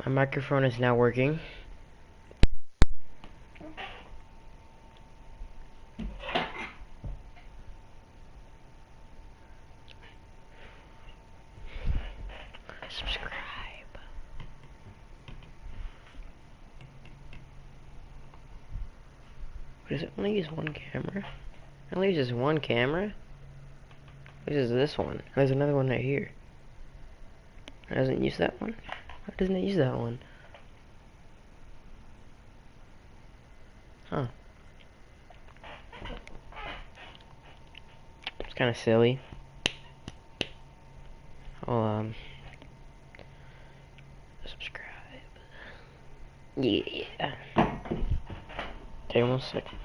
My microphone is now working. Subscribe. Does it only use one camera? It only uses one camera? It uses this one. There's another one right here. It doesn't use that one? Why doesn't it use that one? Huh. It's kind of silly. I'll, subscribe. Yeah. Okay, 1 second.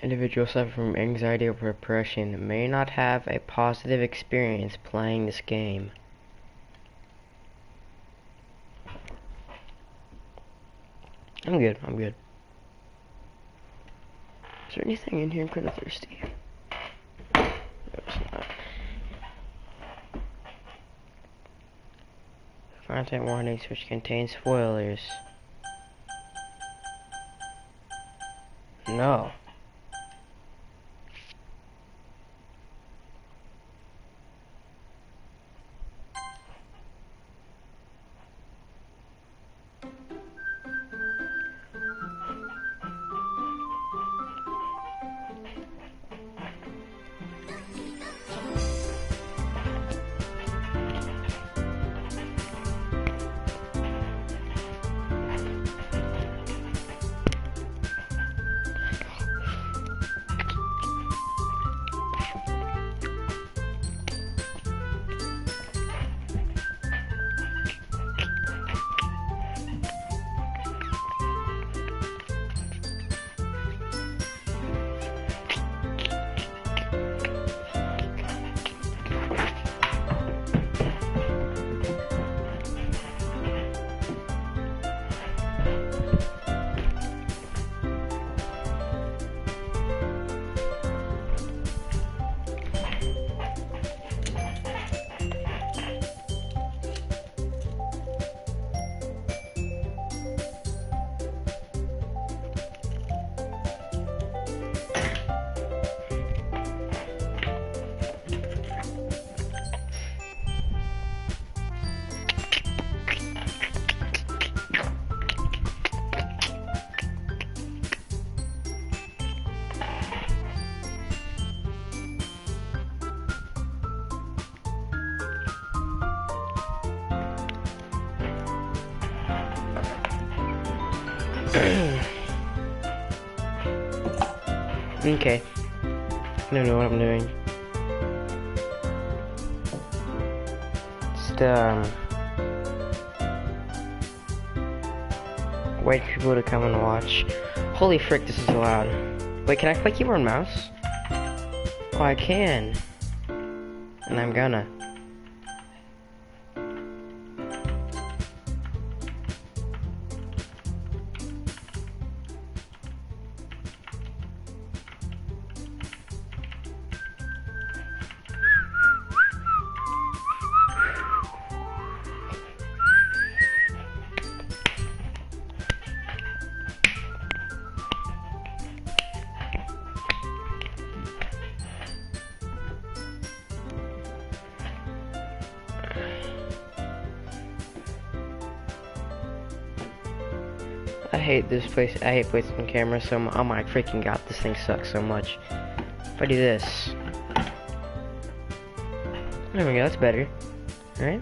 Individuals suffering from anxiety or depression may not have a positive experience playing this game. I'm good. Is there anything in here? I'm kind of thirsty. No, it's not. Content warnings which contain spoilers. No. Okay. I don't know what I'm doing. Just, wait for people to come and watch. Holy frick, this is loud. Wait, can I play keyboard and mouse? Oh, I can. And I'm gonna. I hate this place. I hate placing cameras so much. Oh my freaking god, this thing sucks so much. If I do this. There we go, that's better. Alright?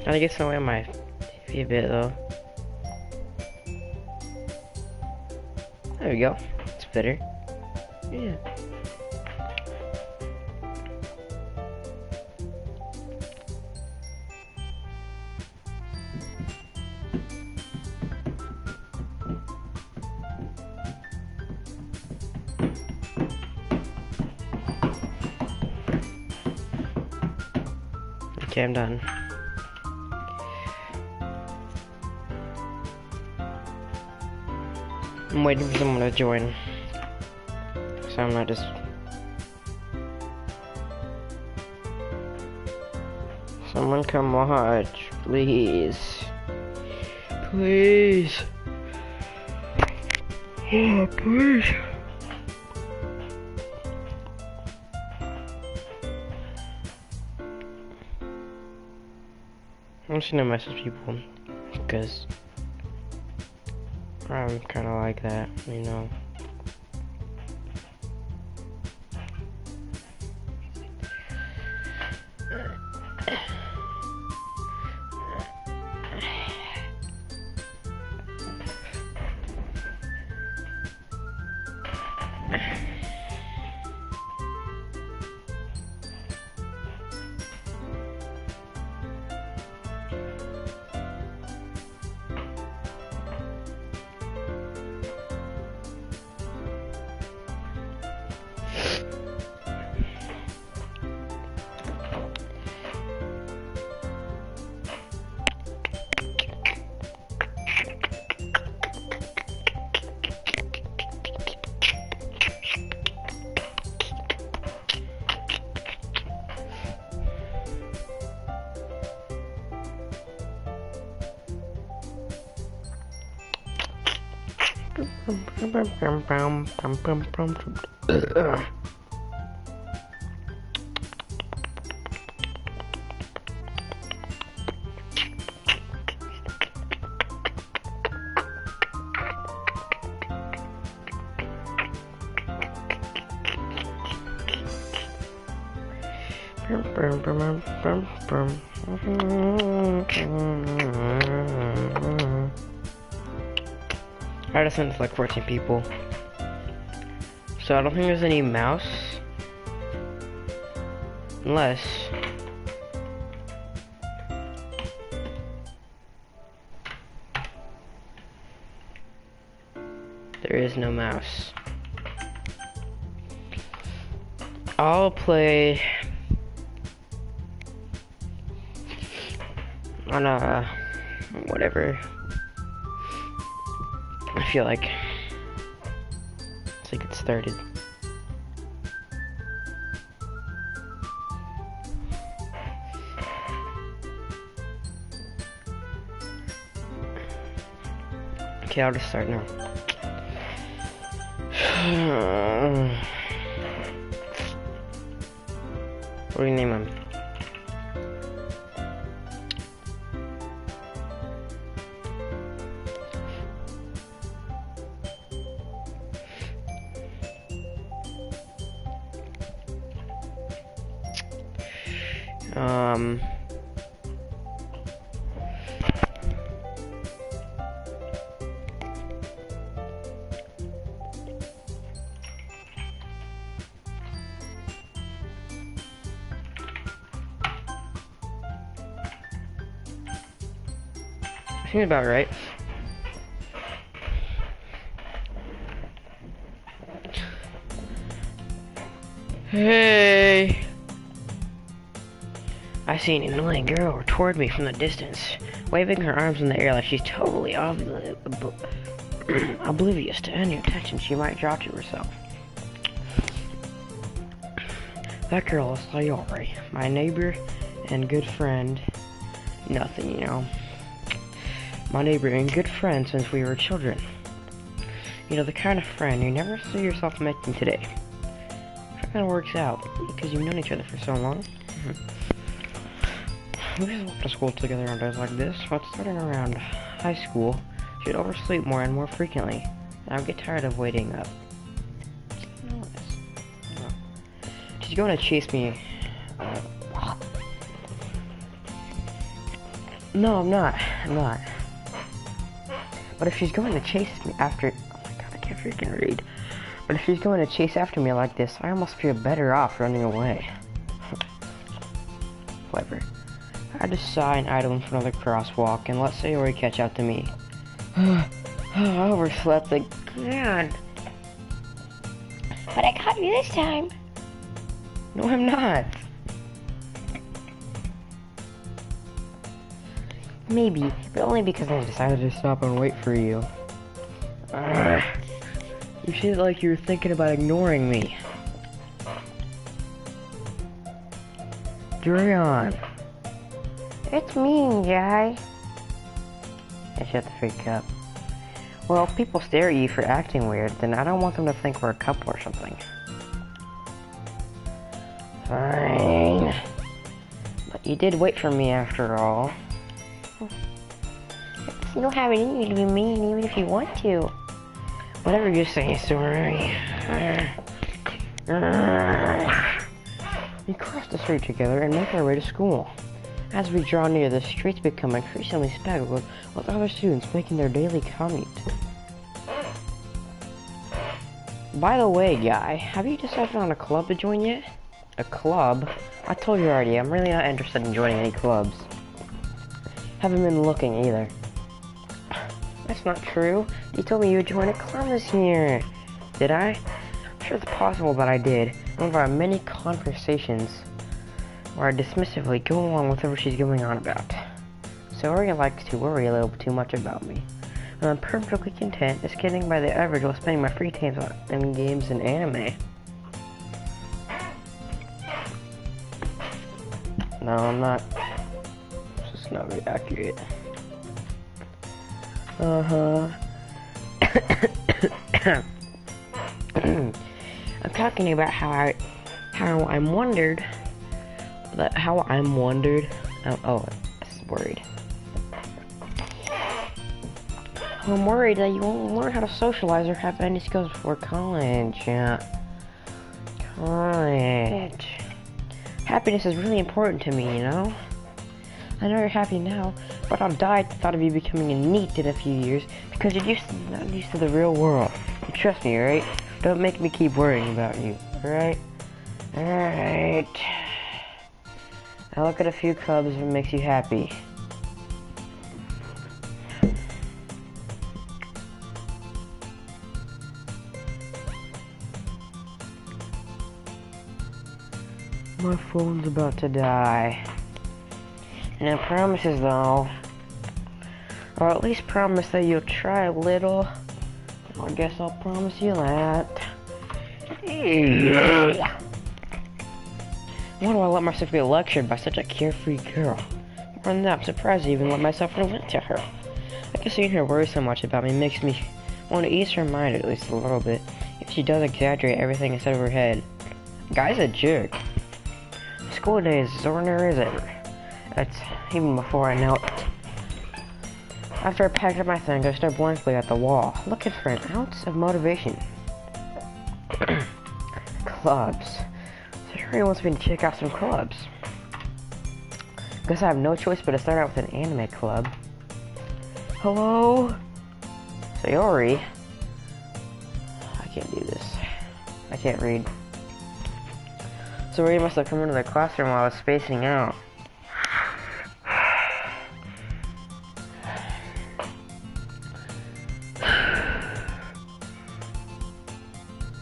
Gotta get some away on my TV a bit though. There we go. It's better. Yeah. Okay, I'm done. I'm waiting for someone to join. So I'm not just... Someone come watch, please. Please. Oh, please. I'm just gonna message people, because I'm kinda like that, you know. I just sent it to like 14 people. So I don't think there's any mouse. Unless... there is no mouse. I'll play... on a... whatever. I feel like... let's get started. Okay, I'll just start now. What do you name him? Seems about right. Hey! I see an annoying girl toward me from the distance, waving her arms in the air like she's totally oblivious to any attention she might draw to herself. That girl is Sayori, my neighbor and good friend. Nothing, you know. My neighbor and good friend since we were children. You know, the kind of friend you never see yourself making today. It kind of works out, because you've known each other for so long. We just walk to school together on days like this, but starting around high school, she'd oversleep more and more frequently, and I would get tired of waiting up. She's going to chase me. No, I'm not. But if she's going to chase me after... oh my god, I can't freaking read. But if she's going to chase after me like this, I almost feel better off running away. Whatever. I just saw an idol in front of the crosswalk and let Sayori catch up to me. I overslept again. But I caught you this time. No, I'm not. Maybe, but only because I decided to stop and wait for you. You seemed like you were thinking about ignoring me. Durian. It's me, guy. I shut the freak up. Well, if people stare at you for acting weird, then I don't want them to think we're a couple or something. Fine. But you did wait for me after all. You don't have any need to be mean even if you want to. Whatever you say, sorry. We cross the street together and make our way to school. As we draw near, the streets become increasingly speckled with other students making their daily commute. By the way, guy, have you decided on a club to join yet? A club? I told you already, I'm really not interested in joining any clubs. Haven't been looking either. That's not true. You told me you would join a club this year. Did I? I'm sure it's possible that I did. One of our many conversations where I dismissively go along with whatever she's going on about. Sorry likes to worry a little too much about me. And I'm perfectly content just getting by the average while spending my free time on games and anime. No, I'm not. It's just not very accurate. I'm talking about how I'm wondered. Oh, I'm worried. I'm worried that you won't learn how to socialize or have any skills before college. College. Happiness is really important to me, you know? I know you're happy now, but I'll die at the thought of you becoming a NEET in a few years because you're not used to the real world. You trust me, right? Don't make me keep worrying about you, alright? Alright. I'll look at a few clubs if it makes you happy. My phone's about to die. No promises though. Or at least promise that you'll try a little. I guess I'll promise you that. Why do I let myself get lectured by such a carefree girl? More than that, I'm surprised I even let myself relent to her. I guess seeing her worry so much about me makes me want to ease her mind at least a little bit. If she does exaggerate everything inside of her head. Guy's a jerk. School day is as ordinary as ever. That's even before I know it. After I packed up my things, I stared blankly at the wall, looking for an ounce of motivation. Clubs. So Harry wants me to check out some clubs. Guess I have no choice but to start out with an anime club. Hello? Sayori? I can't do this. I can't read. Sayori must have come into the classroom while I was spacing out.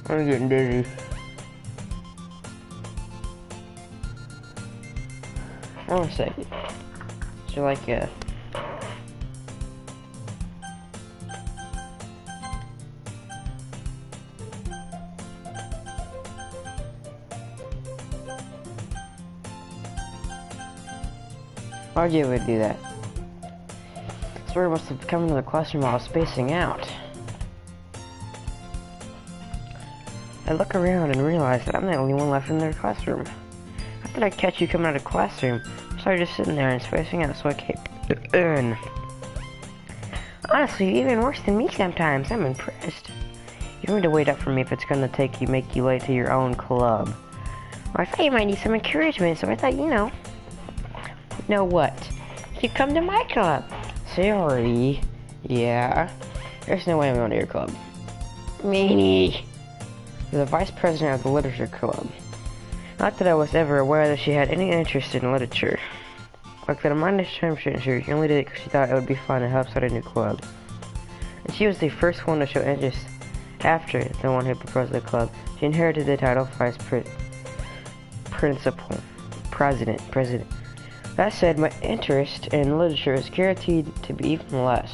I'm getting dizzy. Hold on a second. So like why'd you ever do that? Sayori must have come into the classroom while I was spacing out. I look around and realize that I'm the only one left in their classroom. How did I catch you coming out of the classroom? So I was just sitting there and spacing out so I kept in. Honestly, you're even worse than me sometimes. I'm impressed. You don't need to wait up for me if it's gonna make you late to your own club. Well, I thought you might need some encouragement, so I thought, you know. You know what? You come to my club. Sorry. Yeah. There's no way I'm going to your club. Meanie. You're the vice president of the literature club. Not that I was ever aware that she had any interest in literature. Like that, my term she only did it because she thought it would be fun to help start a new club. And she was the first one to show interest after the one who proposed the club. She inherited the title vice president. That said, my interest in literature is guaranteed to be even less.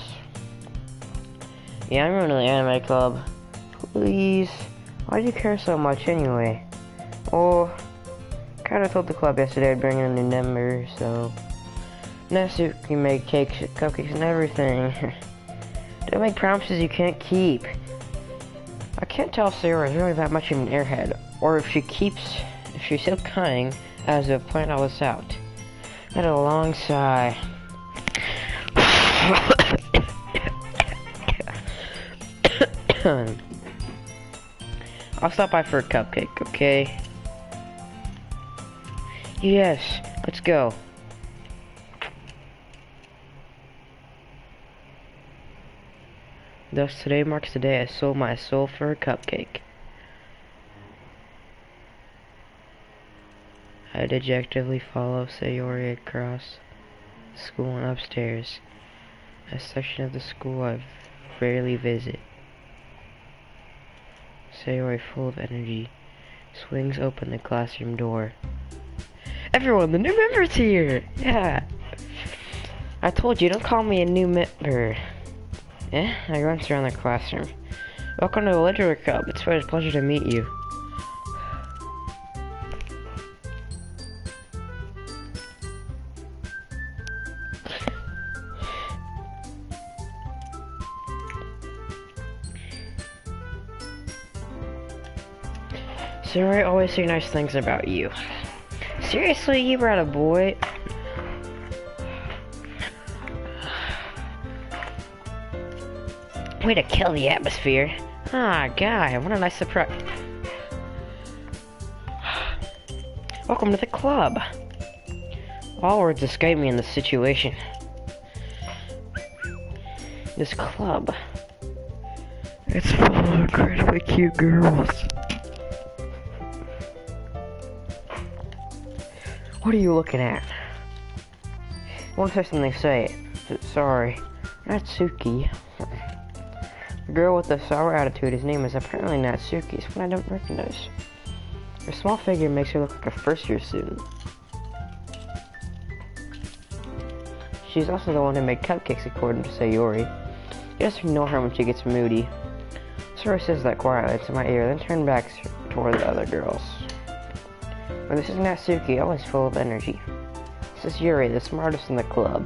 Yeah, I'm going to the anime club. Please. Why do you care so much anyway? Oh, kinda told the club yesterday I'd bring in a new member, so... Natsuki made cakes, cupcakes, and everything. Don't make promises you can't keep. I can't tell if Sarah is really that much of an airhead, or if she's so cunning as to plan all this out. I had a long sigh. I'll stop by for a cupcake, okay? Yes, let's go. Thus, today marks the day I sold my soul for a cupcake. I dejectedly follow Sayori across the school and upstairs, a section of the school I rarely visit. Sayori, full of energy, swings open the classroom door. Everyone, the new member's here! Yeah! I told you, don't call me a new member. I glance around the classroom. Welcome to the Literature Club. It's a pleasure to meet you. Sarah, I always say nice things about you. Seriously, you brought a boy? Way to kill the atmosphere. Ah, guy, what a nice surprise. Welcome to the club. All words escape me in this situation. This club. It's full of incredibly cute girls. What are you looking at? Want to say something, say it. Sorry. Natsuki. The girl with the sour attitude, his name is apparently Natsuki, someone I don't recognize. Her small figure makes her look like a first-year student. She's also the one who made cupcakes, according to Sayori. You just ignore her when she gets moody. Sayori says that quietly into my ear, then turned back toward the other girls. But this is Natsuki, always full of energy. This is Yuri, the smartest in the club.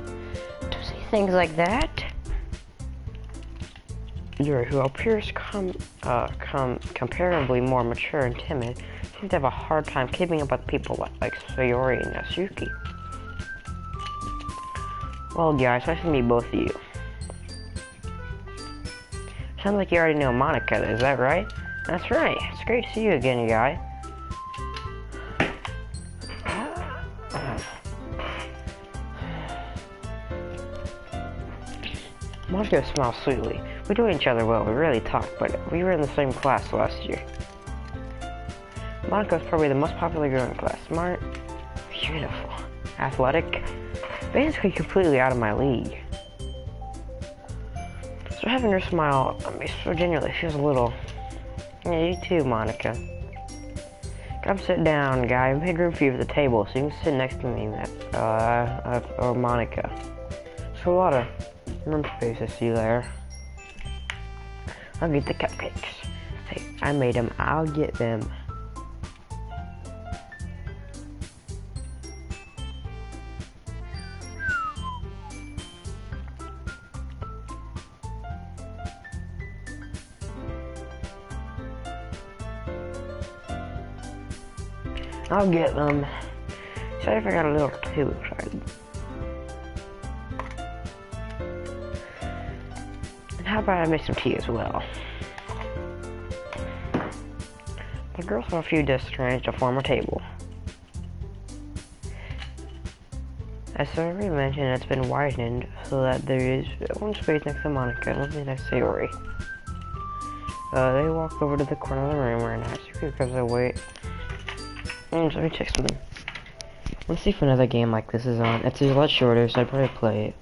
Don't say things like that. Yuri, who appears comparably more mature and timid, seems to have a hard time keeping up with people like Sayori and Natsuki. Well, guys, nice to meet both of you. Sounds like you already know Monica, is that right? That's right. It's great to see you again, you guy. Monica smiles sweetly. We do each other well, we rarely talk, but we were in the same class last year. Monica's probably the most popular girl in class. Smart, beautiful, athletic, basically completely out of my league. So having her smile, so genuinely feels a little... Yeah, you too, Monica. Come sit down, guy. I made room for you at the table, so you can sit next to me, or Monica. So a lot of room space, I see there. I'll get the cupcakes. Hey, I made them. I'll get them. I'll get them. Sorry if I got a little too excited. And how about I make some tea as well? The girls have a few desks arranged to form a table. As Sayori mentioned, it's been widened so that there is one space next to Monica and one next to Sayori. They walk over to the corner of the room where Natsuki goes away. Let me check something. Let's see if another game like this is on. It's a lot shorter, so I'd probably play it.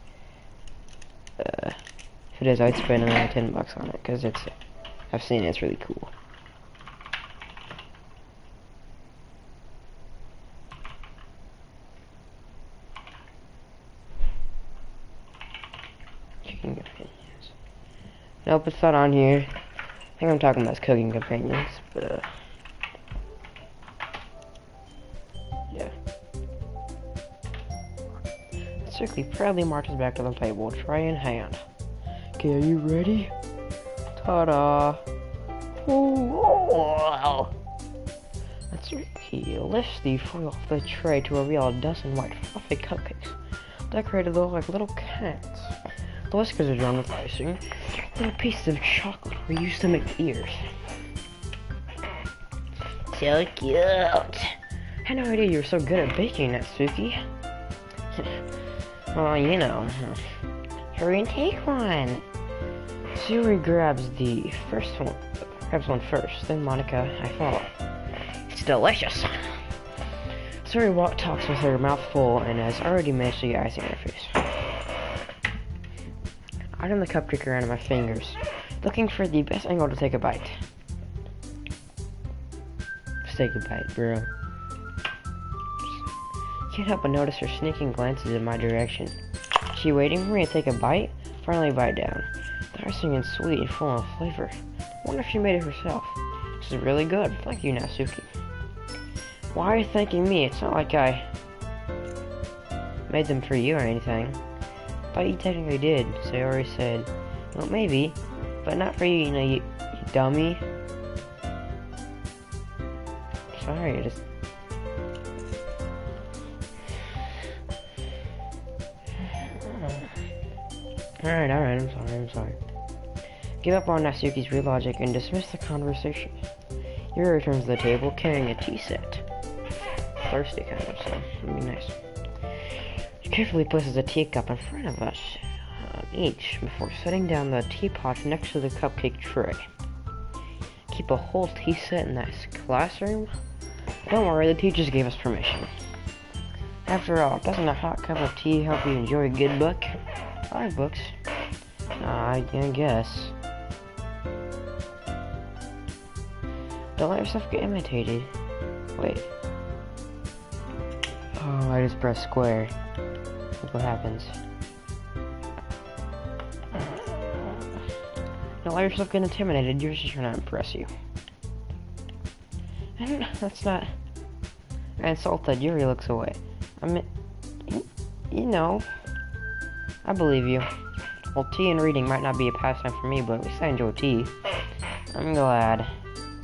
If it is, I'd spend another $10 on it, because I've seen it, it's really cool. cooking companions. Nope, it's not on here. I think I'm talking about cooking companions, but yeah. Strictly proudly marches back to the table, tray in hand. Okay, are you ready? Ta-da! Oh, that's right. He lifts the foil off the tray to reveal a dozen white fluffy cupcakes, decorated like little cats. The whiskers are drawn with icing. Little pieces of chocolate were used to make ears. So cute. I had no idea you were so good at baking, Natsuki. Well, you know. Hurry and take one. Sayori grabs one first, then Monica, I follow. It's delicious. Sayori talks with her mouth full and has already managed to get icing on her face. I turn the cupcake around in my fingers, looking for the best angle to take a bite. Just take a bite, bro. Can't help but notice her sneaking glances in my direction. She waiting for me to take a bite? Finally bite down. The icing is sweet and full of flavor. I wonder if she made it herself. This is really good. Thank you, Natsuki. Why are you thanking me? It's not like I made them for you or anything. But you technically did, Sayori said. Well, maybe, but not for you, you dummy. Sorry, I just... Alright, I'm sorry. Give up on Natsuki's real logic and dismiss the conversation. Yuri returns to the table carrying a tea set. Thirsty kind of, so it'll be nice. She carefully places a teacup in front of us, each, before setting down the teapot next to the cupcake tray. Keep a whole tea set in that classroom? Don't worry, the teachers gave us permission. After all, doesn't a hot cup of tea help you enjoy a good book? I like books. I guess. Don't let yourself get imitated. Wait. Oh, I just pressed square. Look what happens. Don't let yourself get intimidated. You're just trying to impress you. That's not... I insulted. Yuri looks away. I mean... You know... I believe you. Well, tea and reading might not be a pastime for me, but at least I enjoy tea. I'm glad. Oh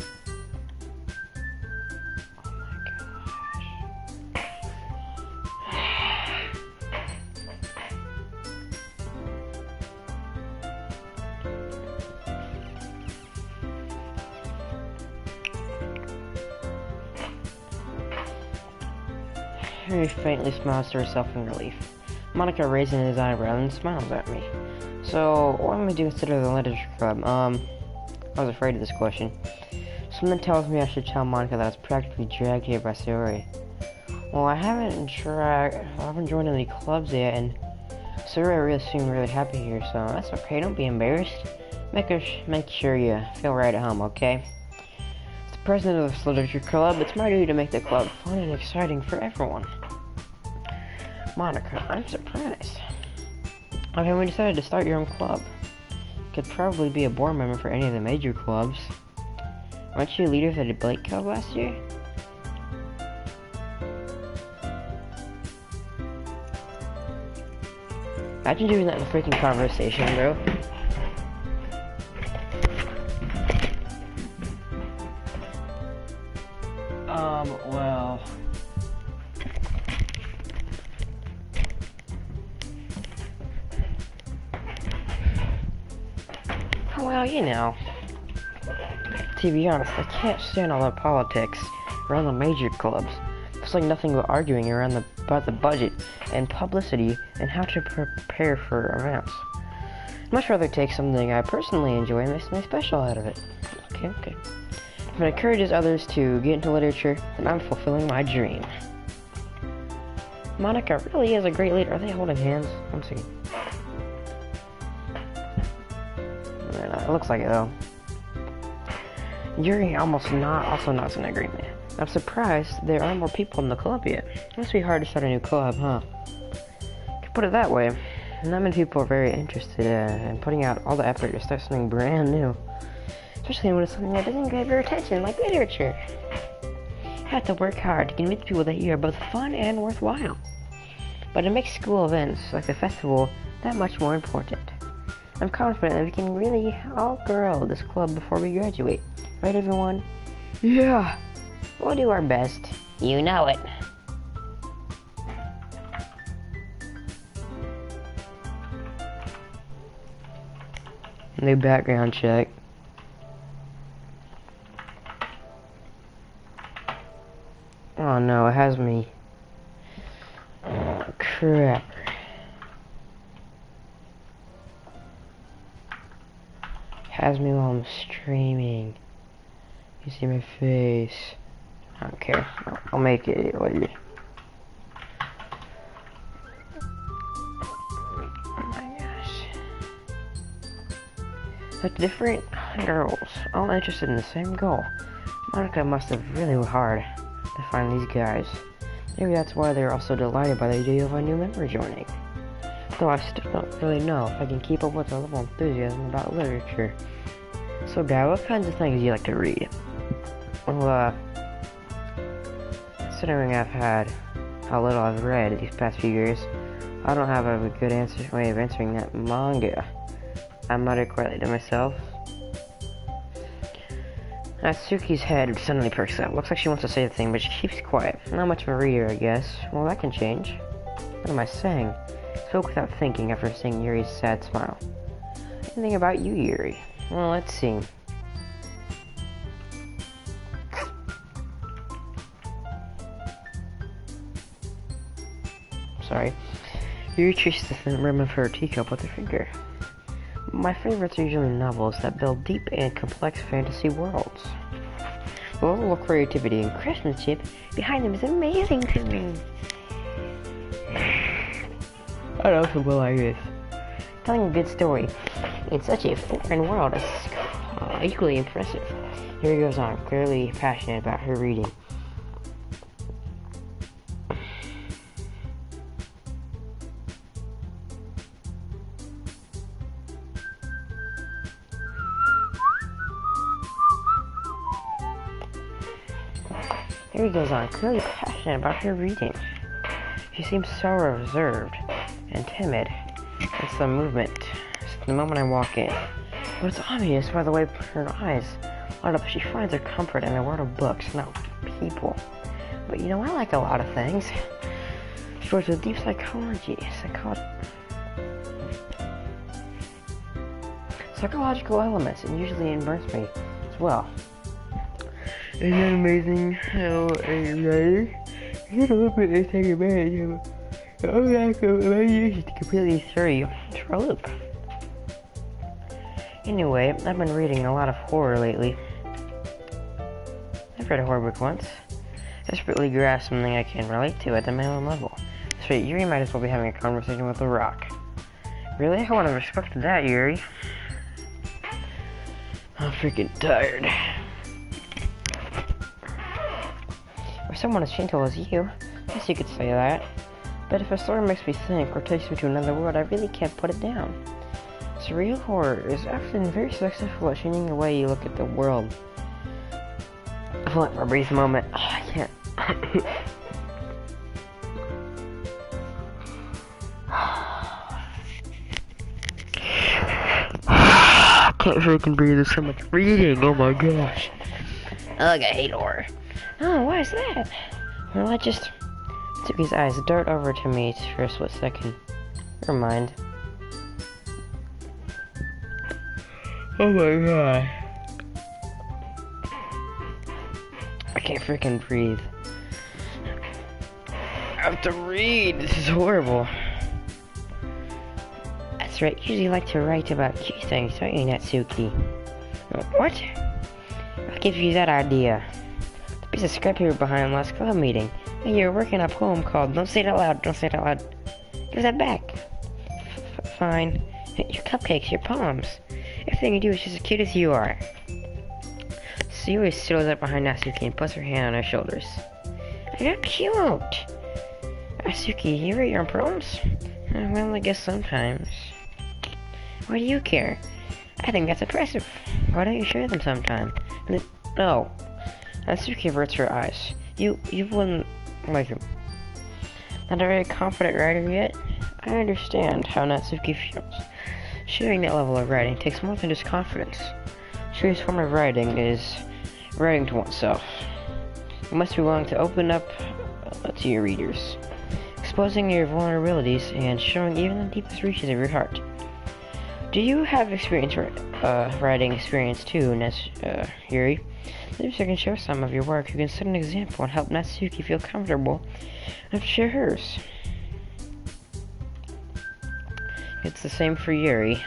my gosh. Harry faintly smiles to herself in relief. Monica raises his eyebrow and smiles at me. So, what am I doing instead of the literature club? I was afraid of this question. Something tells me I should tell Monica that I was practically dragged here by Sayori. Well, I haven't joined any clubs yet, and Sayori really seemed really happy here, so that's okay. Don't be embarrassed. Make sure you feel right at home, okay? As the president of this literature club, it's my duty to make the club fun and exciting for everyone. Monica, I'm surprised. How come we decided to start your own club? Could probably be a board member for any of the major clubs. Weren't you leader for the Blake Club last year? Imagine doing that in a freaking conversation, bro. Well... Well, you know, to be honest, I can't stand all that politics around the major clubs. It's like nothing but arguing about the budget and publicity and how to prepare for events. I'd much rather take something I personally enjoy and make something special out of it. Okay. If it encourages others to get into literature, then I'm fulfilling my dream. Monica really is a great leader. Are they holding hands? One second. It looks like it though. Yuri also nods in agreement. I'm surprised there aren't more people in the club yet. It must be hard to start a new club, huh? Could put it that way. not many people are very interested in putting out all the effort to start something brand new. Especially when it's something that doesn't grab your attention, like literature. You have to work hard to convince people that you are both fun and worthwhile. But it makes school events, like the festival, that much more important. I'm confident that we can really outgrow this club before we graduate. Right, everyone? Yeah! We'll do our best. You know it. New background check. Oh no, it has me. Oh, crap. Has me while I'm streaming. You see my face. I don't care. I'll make it later. Oh my gosh. Like different girls, all interested in the same goal. Monica must have really worked hard to find these guys. Maybe that's why they're also delighted by the idea of a new member joining. Though I still don't really know if I can keep up with their level of enthusiasm about literature. So Dad, what kinds of things do you like to read? Well, considering how little I've read these past few years, I don't have a good way of answering that. Manga. I muttered quietly to myself. Natsuki's head suddenly perks up. Looks like she wants to say a thing, but she keeps quiet. Not much of a reader, I guess. Well, that can change. What am I saying? Spoke without thinking after seeing Yuri's sad smile. Anything about you, Yuri? Well, let's see. Sorry. Yuri traces the thin rim of her teacup with her finger. My favorites are usually novels that build deep and complex fantasy worlds. The level of creativity and craftsmanship behind them is amazing to me. I know some will like this. Telling a good story in such a foreign world is equally impressive. Here goes on, clearly passionate about her reading. Here he goes on, clearly passionate about her reading. She seems so reserved and timid. It's the movement. It's the moment I walk in. But it's obvious by the way her eyes light up. She finds her comfort in the world of books, not people. But you know, I like a lot of things. She works with deep psychological elements, and usually immerse me as well. Isn't that amazing how a writer can a little bit and take advantage of lack of imagination to completely throw you for a loop? Anyway, I've been reading a lot of horror lately. I've read a horror book once. Desperately grasp something I can relate to at the minimum level. Sweet, Yuri might as well be having a conversation with a rock. Really? I wouldn't have expected that, Yuri. I'm freaking tired. Or someone as gentle as you. Guess you could say that. But if a story makes me think or takes me to another world, I really can't put it down. Surreal horror is often very successful at changing the way you look at the world. Hold on for a brief moment. Oh, I can't. I can't freaking breathe. There's so much reading. Oh my gosh. Ugh, I hate horror. Oh, why is that? Well, I just took his eyes dart over to me for a split second. Never mind. Oh my god. I can't freaking breathe. I have to read. This is horrible. That's right. You usually like to write about cute things, don't you, Natsuki? What? What gives you that idea? The piece of scrap paper behind last club meeting. Hey, you're working on a poem called "Don't Say It Out Loud." Don't say it out loud. Give that back. Fine. Your cupcakes, your poems. Everything you do is just as cute as you are. Sayuri settles up behind Natsuki and puts her hand on her shoulders. You're cute! Natsuki, you write your own poems? Well, I guess sometimes. Why do you care? I think that's impressive. Why don't you share them sometime? No. Natsuki averts her eyes. You wouldn't like him. Not a very confident writer yet? I understand how Natsuki feels. Sharing that level of writing takes more than just confidence. The truest form of writing is writing to oneself. You must be willing to open up to your readers, exposing your vulnerabilities and showing even the deepest reaches of your heart. Do you have writing experience too, Yuri? Maybe you can share some of your work. You can set an example and help Natsuki feel comfortable enough to share hers. It's the same for Yuri.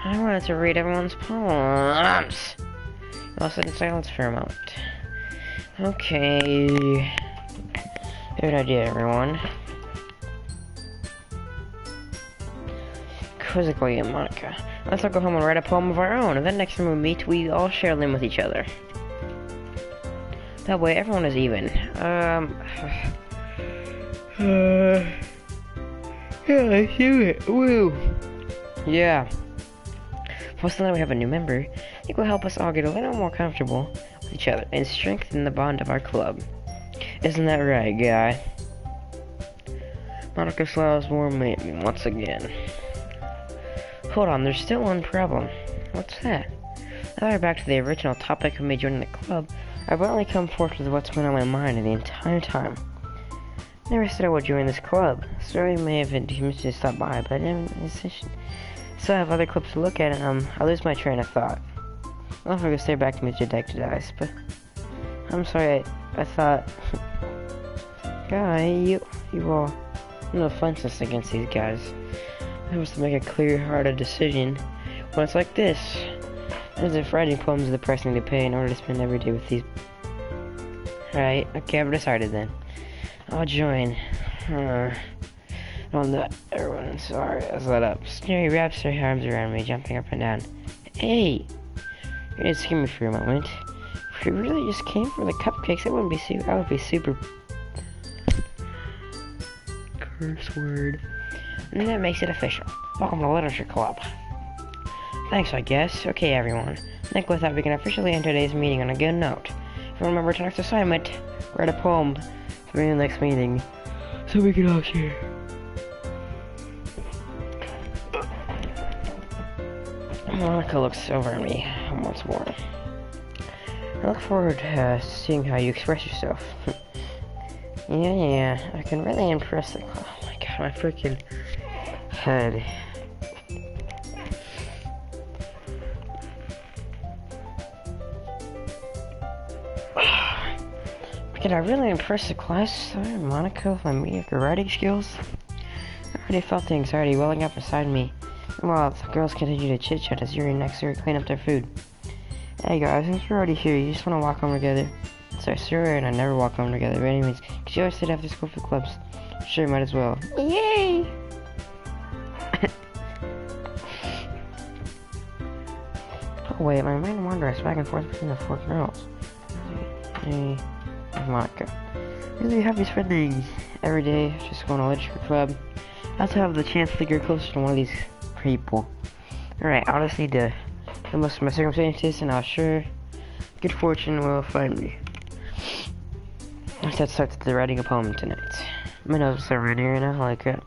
I wanted to read everyone's poems. I'll sit in silence for a moment. Okay. Good idea, everyone. Quizzically and Monica. Let's all go home and write a poem of our own, and then next time we meet, we all share them with each other. That way, everyone is even. Yeah, let's do it. Woo! Yeah. Plus, now we have a new member. I think will help us all get a little more comfortable with each other and strengthen the bond of our club. Isn't that right, guy? Monica smiles warmly at me once again. Hold on, there's still one problem. What's that? Now we're back to the original topic of me joining the club. I've only come forth with what's been on my mind the entire time. Never said I would join this club. Story may have induced me to stop by, but I still have other clubs to look at, and I lose my train of thought. I don't know if I could stay back to meet detectives, but I'm sorry. I thought, guy, you all no offenses against these guys. I was to make a clear-hearted decision when it's like this. As if writing poems is the price I need to pay in order to spend every day with these. Right? Okay, I've decided then. I'll join. On that, everyone, sorry, I let up. Scary wraps her arms around me, jumping up and down. Hey! You didn't scare me for a moment. If you really just came for the cupcakes, I would be super... Curse word. And that makes it official. Welcome to the Literature Club. Thanks, I guess. Okay, everyone. I think with that, we can officially end today's meeting on a good note. If you remember tonight's assignment, write a poem for the next meeting, so we can all share. Monica looks over at me once more. I look forward to seeing how you express yourself. Yeah, I can really impress the... Oh my god, my freaking head. Can I really impress the class, Monica, with my mediocre writing skills? I already felt the anxiety welling up inside me. While the girls continue to chit-chat as Yuri and Nexuri clean up their food. Hey guys, since we're already here, you just want to walk home together? Sorry, Suri and I never walk home together, but anyways, cause you always sit after school for clubs. Sure, might as well. Yay! Oh wait, my mind wanders back and forth between the four girls. Hey, Monica. Really happy spending every day just going to literature club. I also have the chance to get closer to one of these people. Alright, I'll just need to the most of my circumstances, and I'll sure good fortune will find me. Let's start the writing a poem tonight. My notes are ready right now, like that.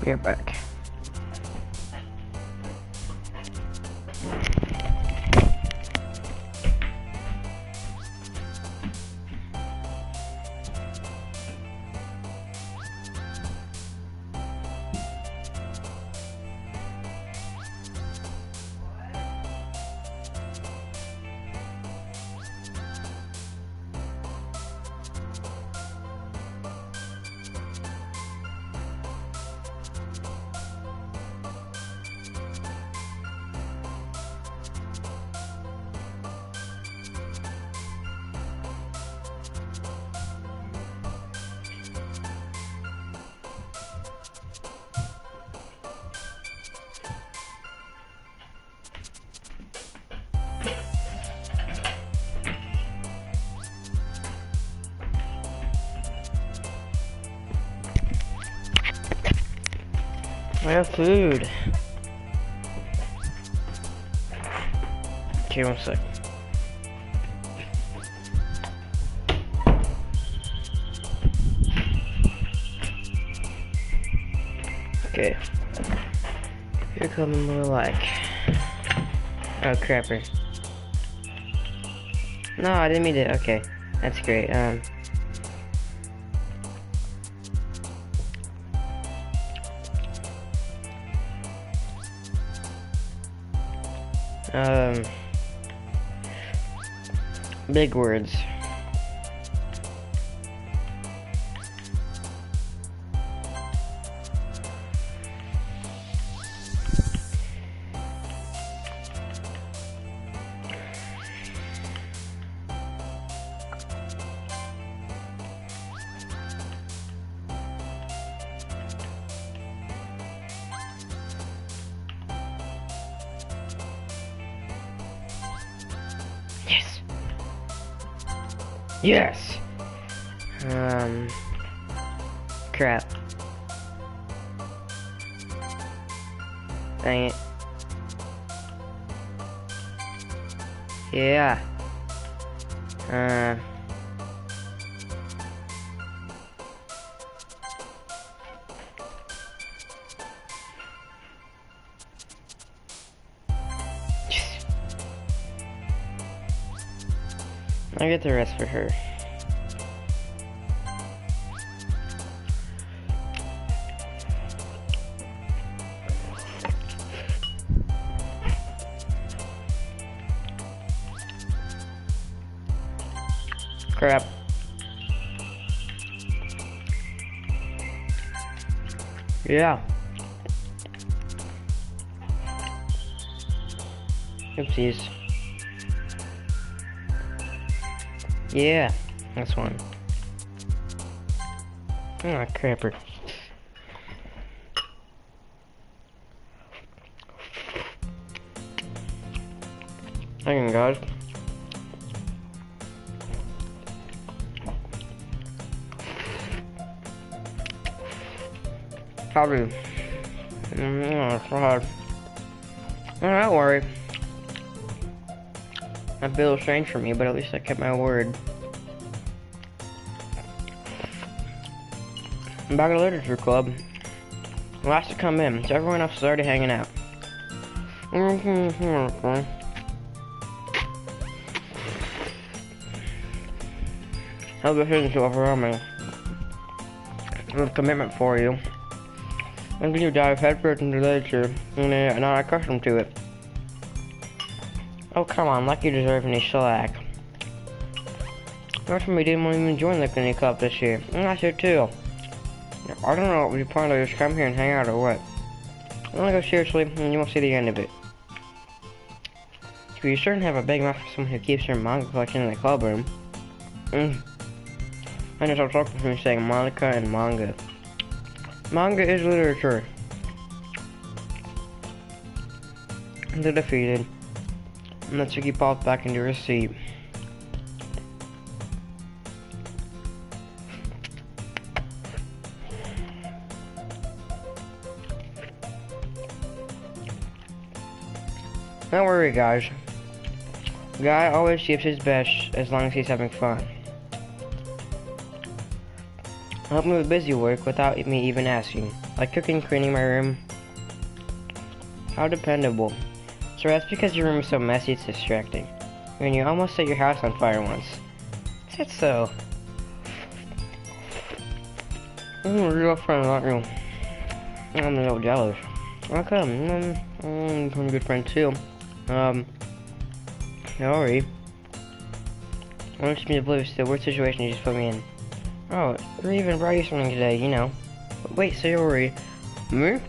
We're back. I have food. Okay, 1 sec. Okay. Here comes more like. Oh, crapper. No, I didn't mean to. Okay, that's great. Big words. Yes. Yes. Crap. Dang it. Yeah. I'll get the rest for her. Crap. Yeah. Oopsies. Yeah, that's one. Ah, crapper. Hang on, guys. Probably. It's hard. Don't worry. That feels strange for me, but at least I kept my word. I'm back at the literature club. Last to come in, so everyone else is already hanging out. How this isn't too overwhelming. I have commitment for you. Until you dive headfirst into literature, and you're not accustomed to it. Oh, come on, like you deserve any shellac. Most of me didn't even join the Canoe Club this year, and I should too. I don't know if you plan to just come here and hang out or what. I'm gonna go seriously, and you won't see the end of it. So you certainly have a big mouth for someone who keeps her manga collection in the club room. I just talking from me saying Monica and manga. Manga is literature. They're defeated. And Natsuki popped back into her seat. Don't worry, guys. Guy always gives his best as long as he's having fun. Help me with busy work without me even asking, like cooking, cleaning my room. How dependable. So that's because your room is so messy it's distracting. When you almost set your house on fire once. Is that so? I'm a real friend, aren't you? I'm a little jealous. How come? I'm a good friend too. Sorry. I want me oblivious to the worst situation you just put me in. Oh, we even brought you something today, you know. But wait, Sayori. Me?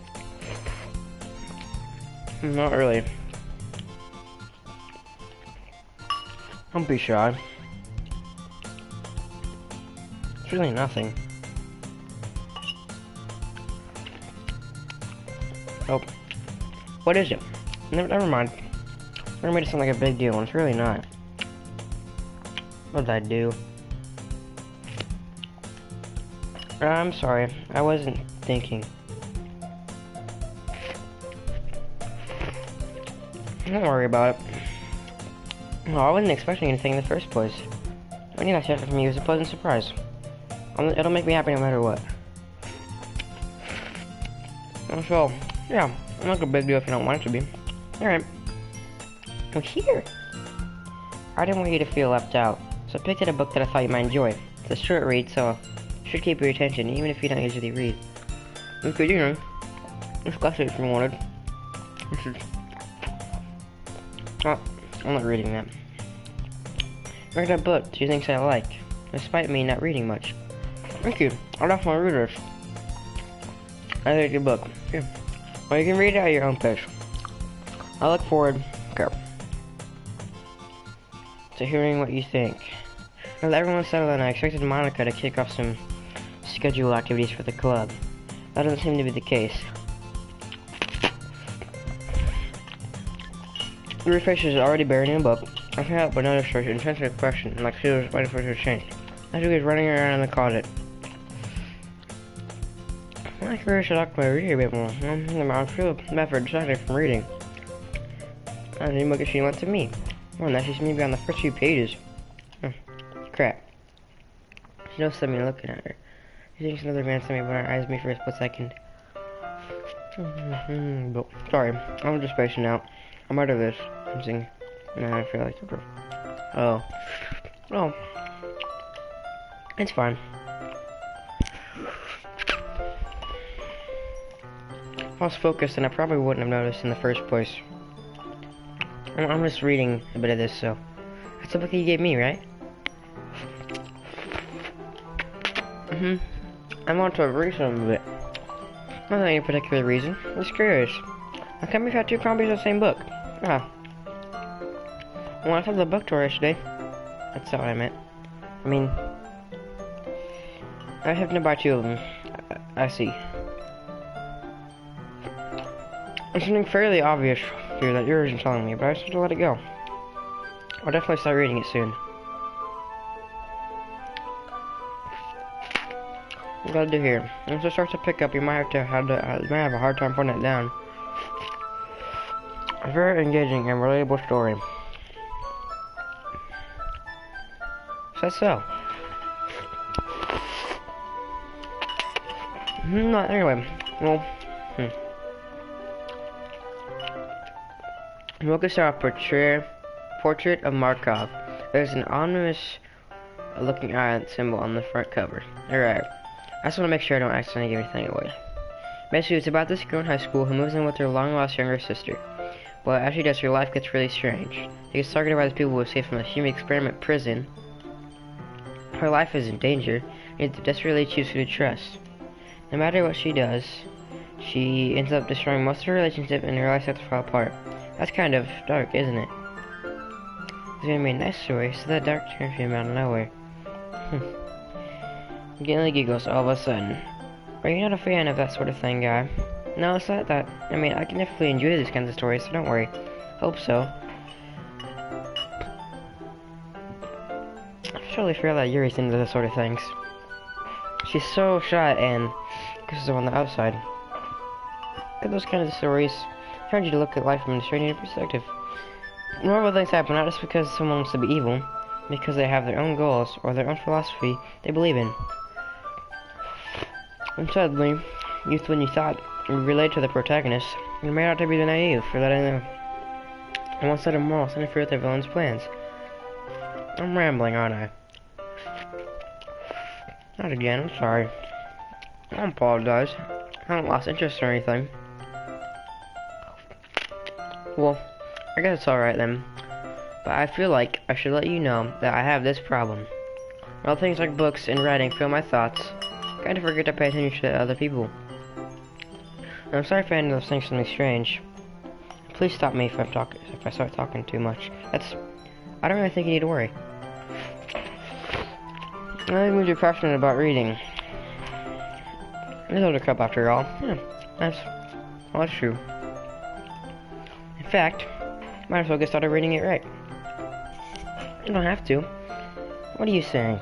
Not really. Don't be shy. It's really nothing. Oh. What is it? Never mind. I made it sound like a big deal, and it's really not. What did I do? I'm sorry. I wasn't thinking. Don't worry about it. Well, I wasn't expecting anything in the first place. Any I expected from you was a pleasant surprise. It'll make me happy no matter what. So, yeah, not a big deal if you don't want it to be. Alright. Well, here. I didn't want you to feel left out, so I picked out a book that I thought you might enjoy. It's a short read, so it should keep your attention, even if you don't usually read. You could, you know, discuss it if you wanted. Oh, I'm not reading that. I read a book two things I like, despite me not reading much. Thank you. I love my readers. I like your book. Here. Well, you can read it at your own pace. I look forward to hearing what you think. As everyone settled in, I expected Monica to kick off some scheduled activities for the club. That doesn't seem to be the case. Your face is already buried in a book. I can't help but notice her intensive question, like she was waiting for it to change. As she was running around in the closet. My career should talk about reading a bit more. I feel bad for distracting from reading. I didn't even look at she went to me. Oh, now she's maybe on the first few pages. Crap. She noticed me looking at her. She thinks another man saw me, but her eyes meet for a split second. But, sorry, I'm just spacing out. I'm out of this. I'm singing. No, I feel like it. Oh. Oh. It's fine. I was focused and I probably wouldn't have noticed in the first place. I'm just reading a bit of this, so. That's the book that you gave me, right? I want to read some of it. Not any particular reason. I'm just curious. How come we've had two copies of the same book? Ah. Well, I saw the book tour yesterday. That's not what I meant. I mean, I have to buy two of them. I see. There's something fairly obvious here that yours isn't telling me, but I just have to let it go. I'll definitely start reading it soon. What gotta do here? Once it starts to pick up, you might have a hard time putting it down. A very engaging and relatable story. Says so. Anyway, well, we'll get started. Portrait of Markov. There's an ominous looking eye symbol on the front cover. Alright. I just want to make sure I don't accidentally give anything away. Basically, it's about this girl in high school who moves in with her long-lost younger sister. But as she does, her life gets really strange. She gets targeted by the people who escaped from the human experiment prison. Her life is in danger, and to desperately choose who to trust. No matter what she does, she ends up destroying most of her relationship and her life starts to fall apart. That's kind of dark, isn't it? It's gonna be a nice story, so that dark turn came out of nowhere. Getting the giggles all of a sudden. Are you not a fan of that sort of thing, guy? No, it's not that. I mean, I can definitely enjoy these kinds of stories, so don't worry. Hope so. I totally feel that Yuri's into this sort of things. She's so shy and kisses on the outside. Look at those kinds of stories. Turns you to look at life from a strange perspective. Normal things happen not just because someone wants to be evil, because they have their own goals or their own philosophy they believe in. And suddenly, when you thought you relate to the protagonist, you may out to be the naive for letting them on one set of morals interfere with the villain's plans. I'm rambling, aren't I? Not again, I'm sorry. I don't apologize. I haven't lost interest or anything. Well, I guess it's alright then. But I feel like I should let you know that I have this problem. While things like books and writing fill my thoughts, I kind of forget to pay attention to other people. And I'm sorry if I end up saying something strange. Please stop me if I start talking too much. I don't really think you need to worry. I think you're passionate about reading. It's older cup after all. Yeah, that's true. In fact, might as well get started reading it right. You don't have to. What are you saying?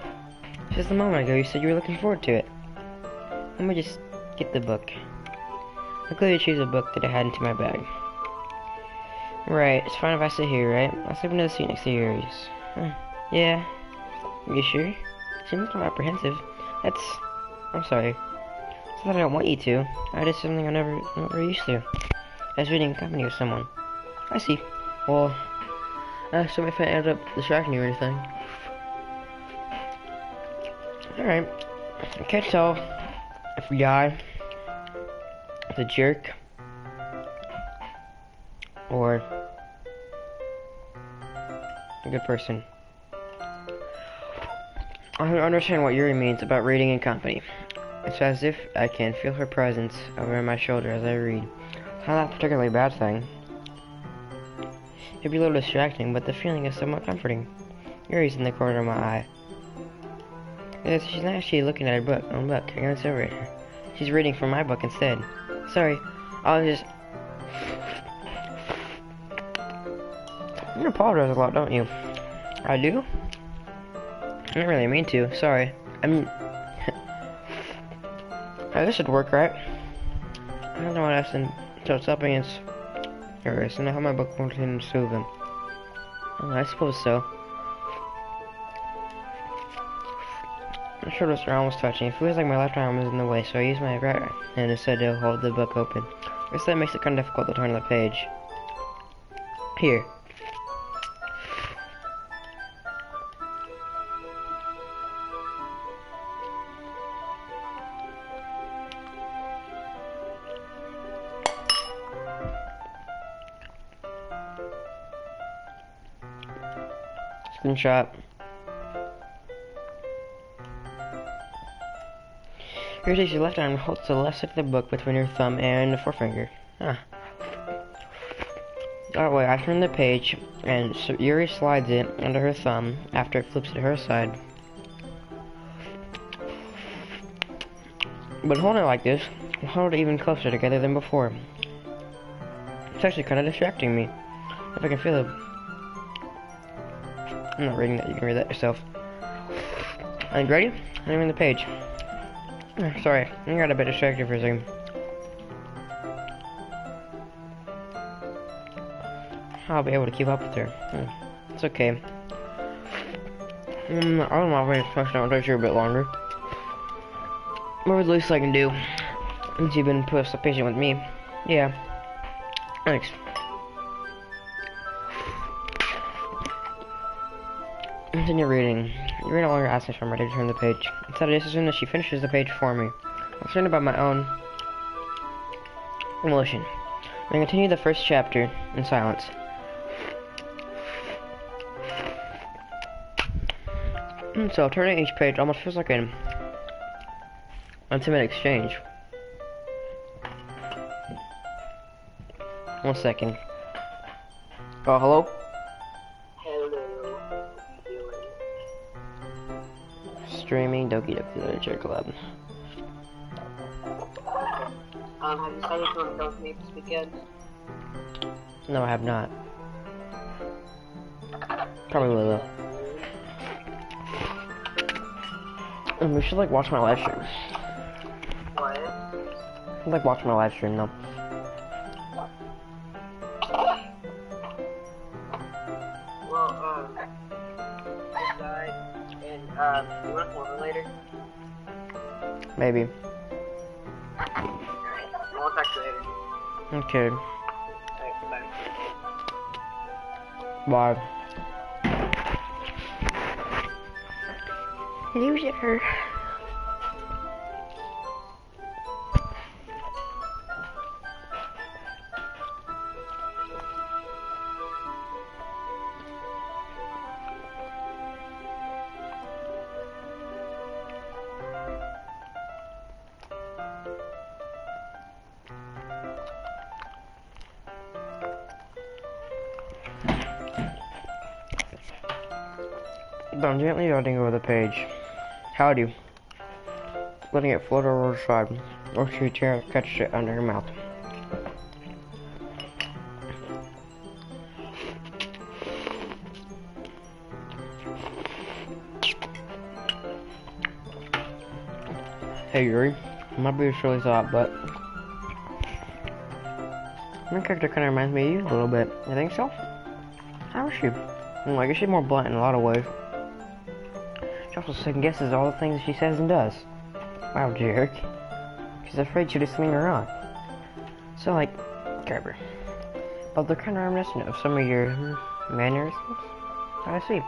Just a moment ago you said you were looking forward to it. Let me just get the book. I'll clearly choose a book that I had into my bag. Right, it's fine if I sit here, right? I'll sleep in the seat next to yours. Yeah. You sure? Seems kind of apprehensive. I'm sorry. It's not that I don't want you to. I did something I'm never used to. I was reading in company with someone. I see. Well, so if I ended up distracting you or anything. Alright. I can't tell if the guy is a jerk or a good person. I don't understand what Yuri means about reading in company. It's as if I can feel her presence over my shoulder as I read. It's not a particularly bad thing. It'd be a little distracting, but the feeling is somewhat comforting. Yuri's in the corner of my eye. She's not actually looking at her own book. I glanced over at her. She's reading from my book instead. Sorry, I was just... You apologize a lot, don't you? I do? I didn't really mean to. Sorry. I mean... this should work, right? I don't know what else until it's up against yours, and I hope my book won't contain two of them. Oh, I suppose so. My shoulders are almost touching. It feels like my left arm is in the way, so I use my right hand instead to hold the book open. I guess that makes it kind of difficult to turn the page. Here. Screenshot. Here takes your left arm and holds the left side of the book between your thumb and the forefinger. That way, I turn the page, and Yuri slides it under her thumb after it flips to her side. But holding it like this, will hold it even closer together than before. It's actually kind of distracting me. If I can feel it. I'm not reading that, you can read that yourself. And ready? I'm reading the page. Sorry, I got a bit distracted for a second. I'll be able to keep up with her. It's okay. I don't know if I can touch her a bit longer. Whatever the least I can do. Since you've been so patient with me. Yeah. Thanks. Continue reading. Yuri no longer asks if I'm ready to turn the page. Instead, I just assume that she finishes the page for me. I'm concerned about my own emotion. I continue the first chapter in silence. So, turning each page almost feels like an intimate exchange. 1 second. Oh, hello? Streaming Doki Doki Literature Club. Have you decided to indulge me this weekend? No, I have not. Probably will. We should like watch my live stream. What? I'd like watch my live stream though. Well, decide and you wanna come over later? Maybe. Alright, I'll talk to you later. Okay. Alright, bye. Bye. Loser. I'm gently nodding over the page. Howdy. Letting it float over the side, or she catches it under her mouth. Hey Yuri, might be a silly thought, but My character kind of reminds me of you a little bit. You think so? How is she? Well, I guess she's more blunt in a lot of ways. She also second guesses all the things she says and does. Wow, jerk. She's afraid she'll just swing her on. So, like, grab her. But they're kind of reminiscent of some of your mannerisms. I see.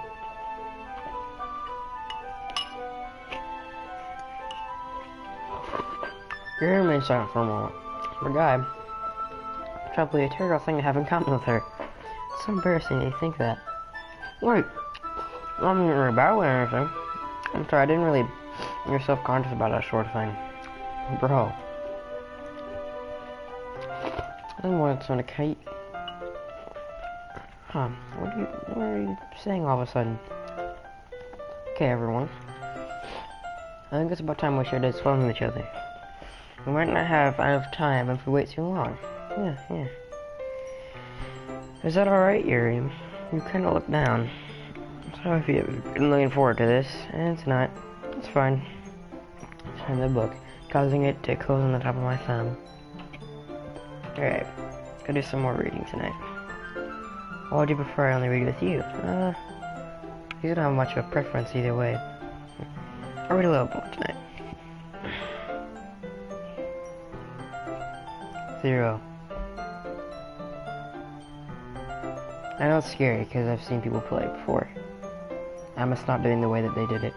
You're gonna remain silent for a moment. For a guy, it's probably a terrible thing to have in common with her. It's so embarrassing that you think that. Wait, I'm not really bad with anything. I'm sorry, I didn't really. You're self-conscious about that sort of thing. Bro. I didn't want someone to kite. Huh, what are you saying all of a sudden? Okay, everyone. I think it's about time we started swallowing each other. We might not have enough time if we wait too long. Yeah. Is that alright, Yuri? You kinda look down. So if you've been looking forward to this, and it's not, it's fine. Turn the book, causing it to close on the top of my thumb. Alright, go do some more reading tonight. What would you prefer I only read with you? You don't have much of a preference either way. I'll read a little more tonight. 0. I know it's scary because I've seen people play before. I must stop doing the way that they did it.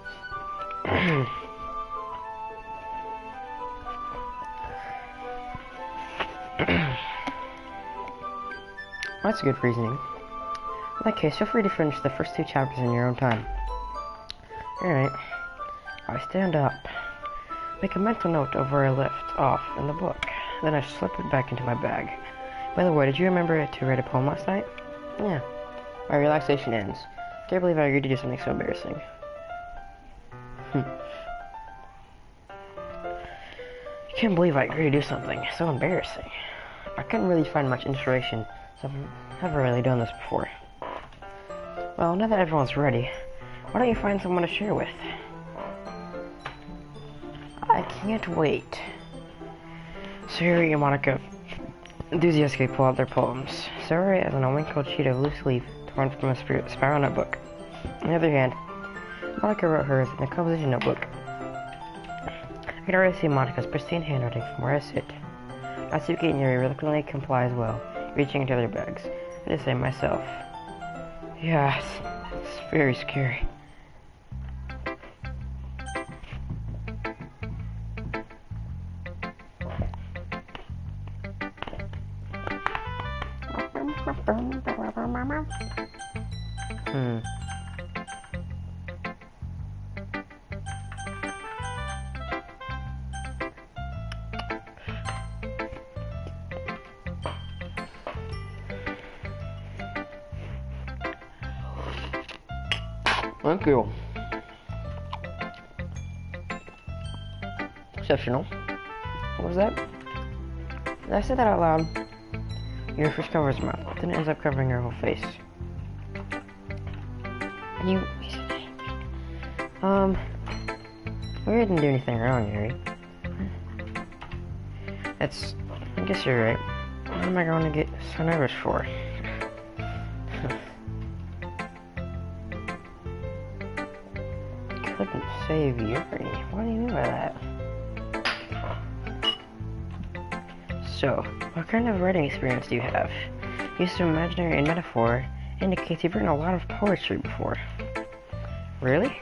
That's good reasoning. In that case, feel free to finish the first 2 chapters in your own time. Alright. I stand up. Make a mental note of where I left off in the book. Then I slip it back into my bag. By the way, did you remember to write a poem last night? Yeah. My relaxation ends. Can't believe I agreed to do something so embarrassing. You can't believe I agreed to do something so embarrassing. I couldn't really find much inspiration, so I've never really done this before. Well, now that everyone's ready, why don't you find someone to share with? I can't wait. Sarah and Monica enthusiastically pull out their poems. Sarah has an unwrinkled sheet of loose leaf torn from a spiral notebook. On the other hand, Monica wrote hers in a composition notebook. I can already see Monica's pristine handwriting from where I sit. Natsuki and Yuri reluctantly comply as well, reaching into their bags. I just say myself. Yes, it's very scary. Thank you. Exceptional. What was that? Did I say that out loud? Your first covers her mouth, then it ends up covering her whole face. We didn't do anything wrong, Yuri. I guess you're right. What am I going to get so nervous for? Couldn't save Yuri. What do you mean by that? So, what kind of writing experience do you have? Use of imaginary and metaphor indicates you've written a lot of poetry before. Really?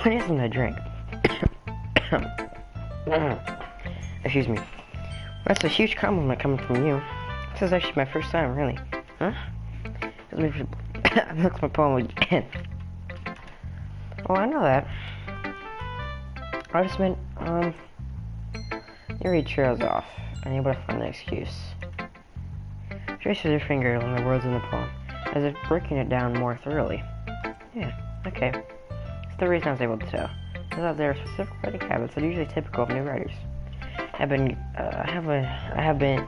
I need something to drink. Excuse me. That's a huge compliment coming from you. This is actually my first time, really. Huh? I looked at my poem again. Well, I know that. I just meant, Yuri trails off, unable to find an excuse. Traces her finger along the words in the poem, as if breaking it down more thoroughly. Yeah, okay. That's the reason I was able to tell. I thought there are specific writing habits that are usually typical of new writers. Having been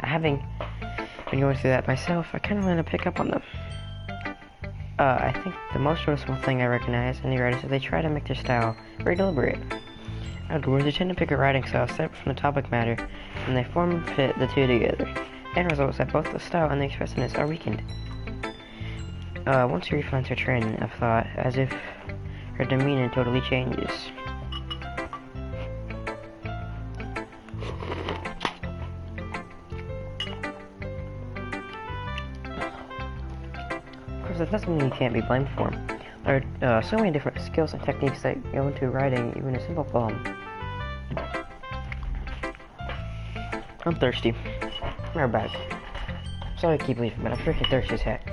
going through that myself, I kind of learned to pick up on them. I think the most noticeable thing I recognize in new writers is they try to make their style very deliberate. Afterwards, they tend to pick a writing style separate from the topic matter, and they form and fit the two together. End result is that both the style and the expressiveness are weakened. Once she refines her training of thought, as if her demeanor totally changes. Of course, that's not something you can't be blamed for. There are so many different skills and techniques that go into writing even a simple poem. I'm thirsty. We're back. Sorry I keep leaving, but I'm freaking thirsty as heck.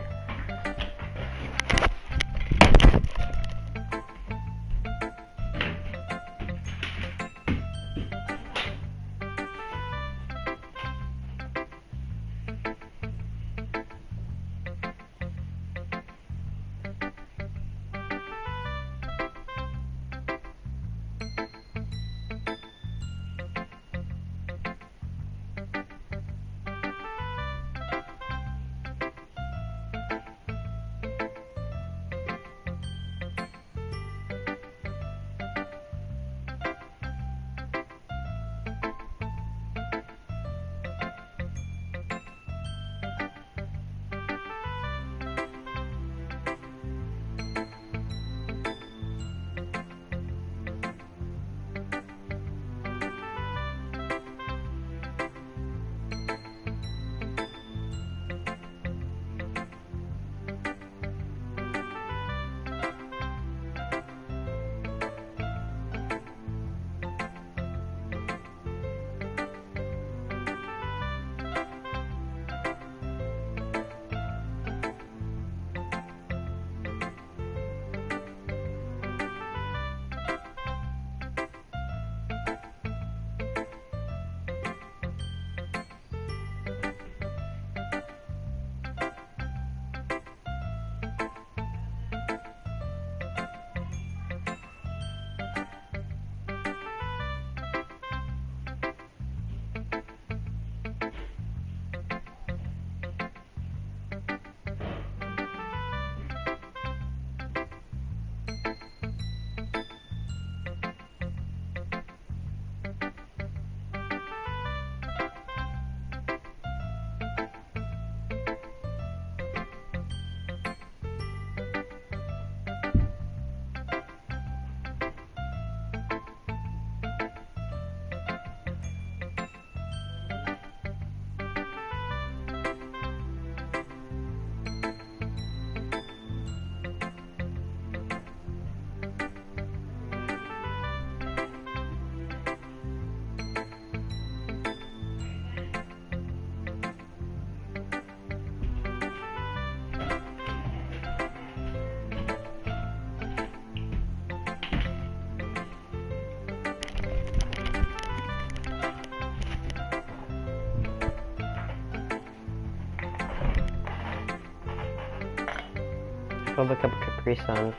I'll look up Capri Sun.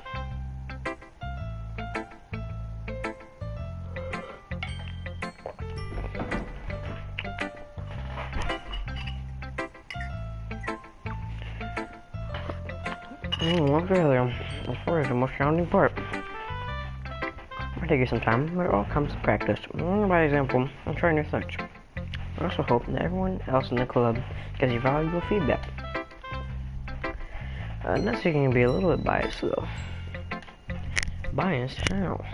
Okay, before is the most challenging part. It'll take you some time, but it all comes to practice. By example, I'm trying new things. I also hope that everyone else in the club gives you valuable feedback. Next thing can be a little bit biased though. Biased? How?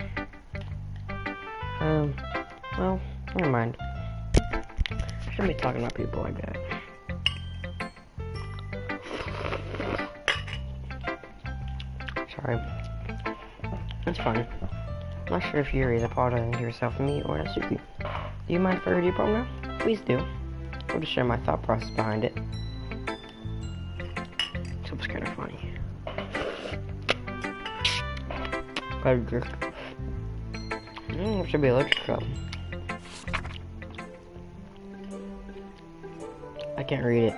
Well, never mind. I shouldn't be talking about people like that. Sorry. That's fine. I'm not sure if Yuri is apologizing to herself for me or Natsuki. Do you mind if I read your poem now? Please do. I'll just share my thought process behind it. So it's kind of funny. It should be electric. I can't read it.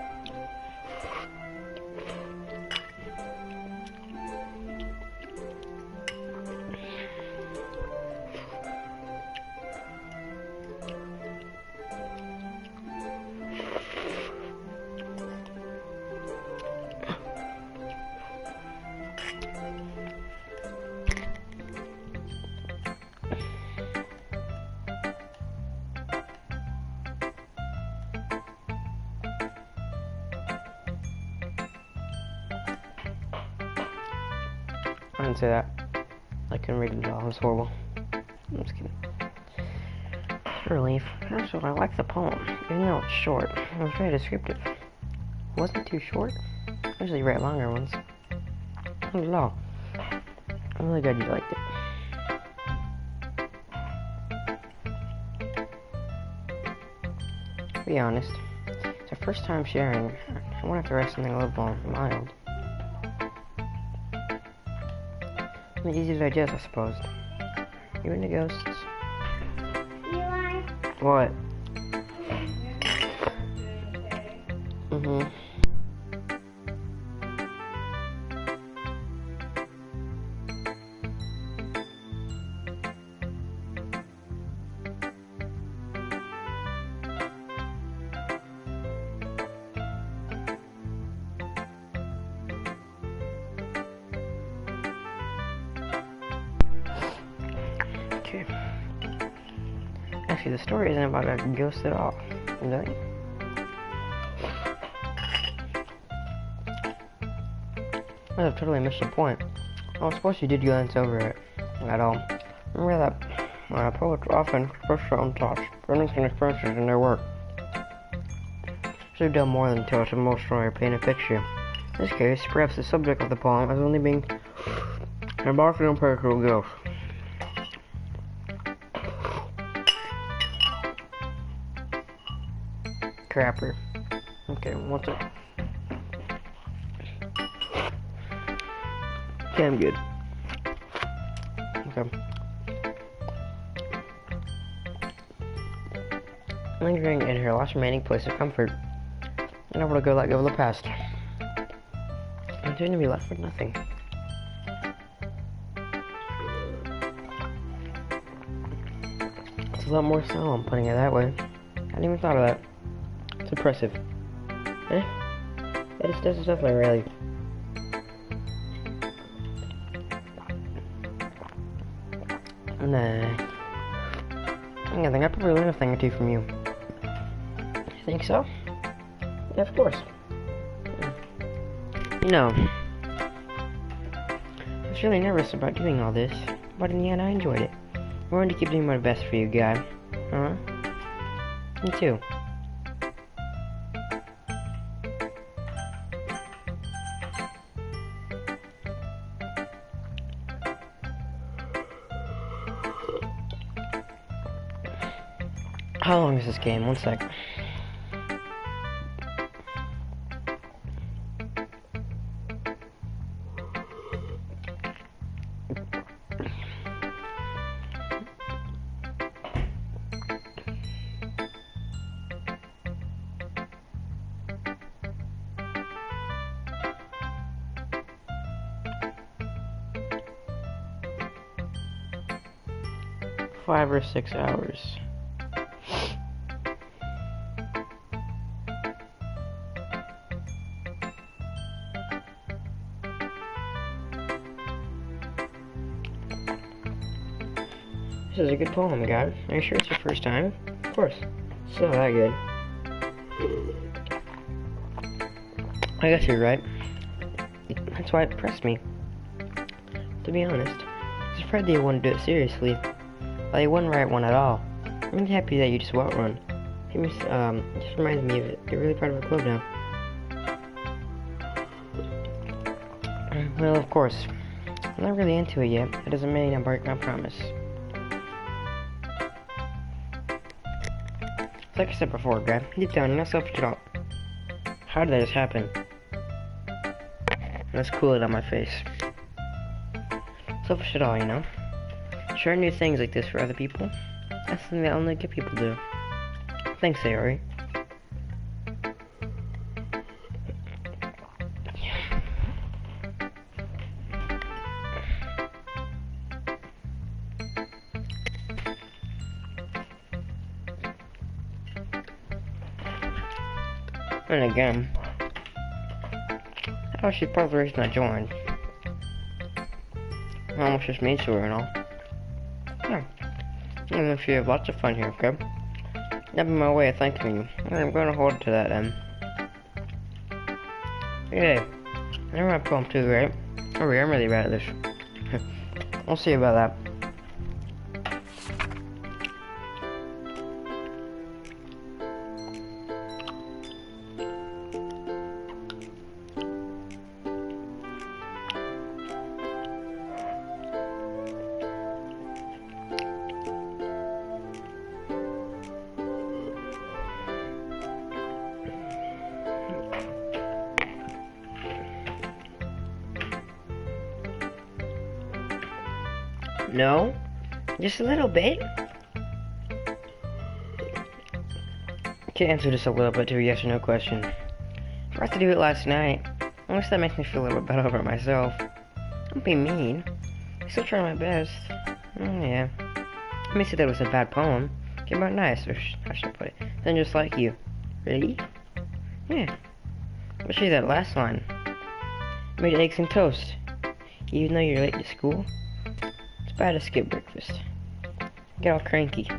I didn't say that. I couldn't read it at all. It was horrible. I'm just kidding. Relief. Also, I like the poem, even though it's short. It was very descriptive. It wasn't too short. I usually write longer ones. Not at all. I'm really glad you liked it. To be honest, it's our first time sharing. I wanted to write something a little more mild. Easy to digest, I suppose. You into ghosts? Eli? What? Mm-hmm. Okay. Actually, the story isn't about a ghost at all, is it? I've totally missed the point. I suppose you did glance over it at all. Remember that poets often express their own thoughts, feelings, and experiences in their work. Should have done more than tell us an emotional story or paint a picture. In this case, perhaps the subject of the poem is only being embarked on personal ghost. Crapper. Okay, what's it? Okay, I'm good. Okay. Lingering in her last remaining place of comfort, and able to go let go of the past. I'm soon to be left with nothing. It's a lot more solemn putting it that way. I hadn't even thought of that. It's impressive. Eh? That's definitely really. Nah. I think I probably learned a thing or two from you. You think so? Yeah, of course. You know, I was really nervous about doing all this, but in the end I enjoyed it. I wanted to keep doing my best for you, guy. Huh? Me too. How long is this game? 1 sec. Five or 6 hours. This is a good poem, guy. Are you sure it's your first time? Of course. It's not that good. I guess you're right. That's why it impressed me. To be honest, I was afraid that you wouldn't do it seriously. But you wouldn't write one at all. I'm really happy that you just wrote one. It just reminds me of it. You're really part of a club now. Well, of course. I'm not really into it yet. That doesn't mean I'm breaking my promise. Like I said before, Grab, deep down, you're not selfish at all. How did that just happen? Let's cool it on my face. Selfish at all, you know? Sharing new things like this for other people, that's something that only good people do. Thanks, Sayori. And again, oh, she's part of the reason I joined. I almost just made sure and all. Yeah. I'm gonna have lots of fun here, okay? That'd be my way of thanking you. And I'm gonna hold to that, Hey, I read my poem too, right? Oh, I'm really bad at this. We'll see about that. No, just a little bit. Can't answer this a little bit to a yes or no question. I forgot to do it last night. At least that makes me feel a little bit better about myself. Don't be mean. I still try my best. Yeah. Let me say that was a bad poem. Came out nice, or how should I put it? Then just like you. Really? Yeah. Especially that last line. Made eggs and toast. Even though you're late to school. It's bad to skip breakfast. Get all cranky.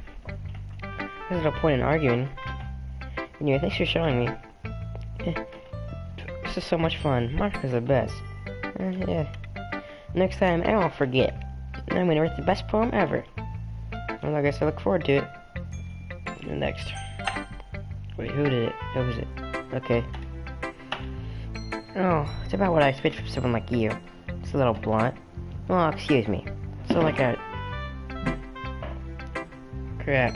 There's no point in arguing. Anyway, thanks for showing me. This is so much fun. Monica's the best. Yeah. Next time, I won't forget. I'm gonna write the best poem ever. Well, I guess I look forward to it. Next. Wait, who did it? Who was it? Okay. Oh, it's about what I expect from someone like you. It's a little blunt. Oh, excuse me. So like a... Crap.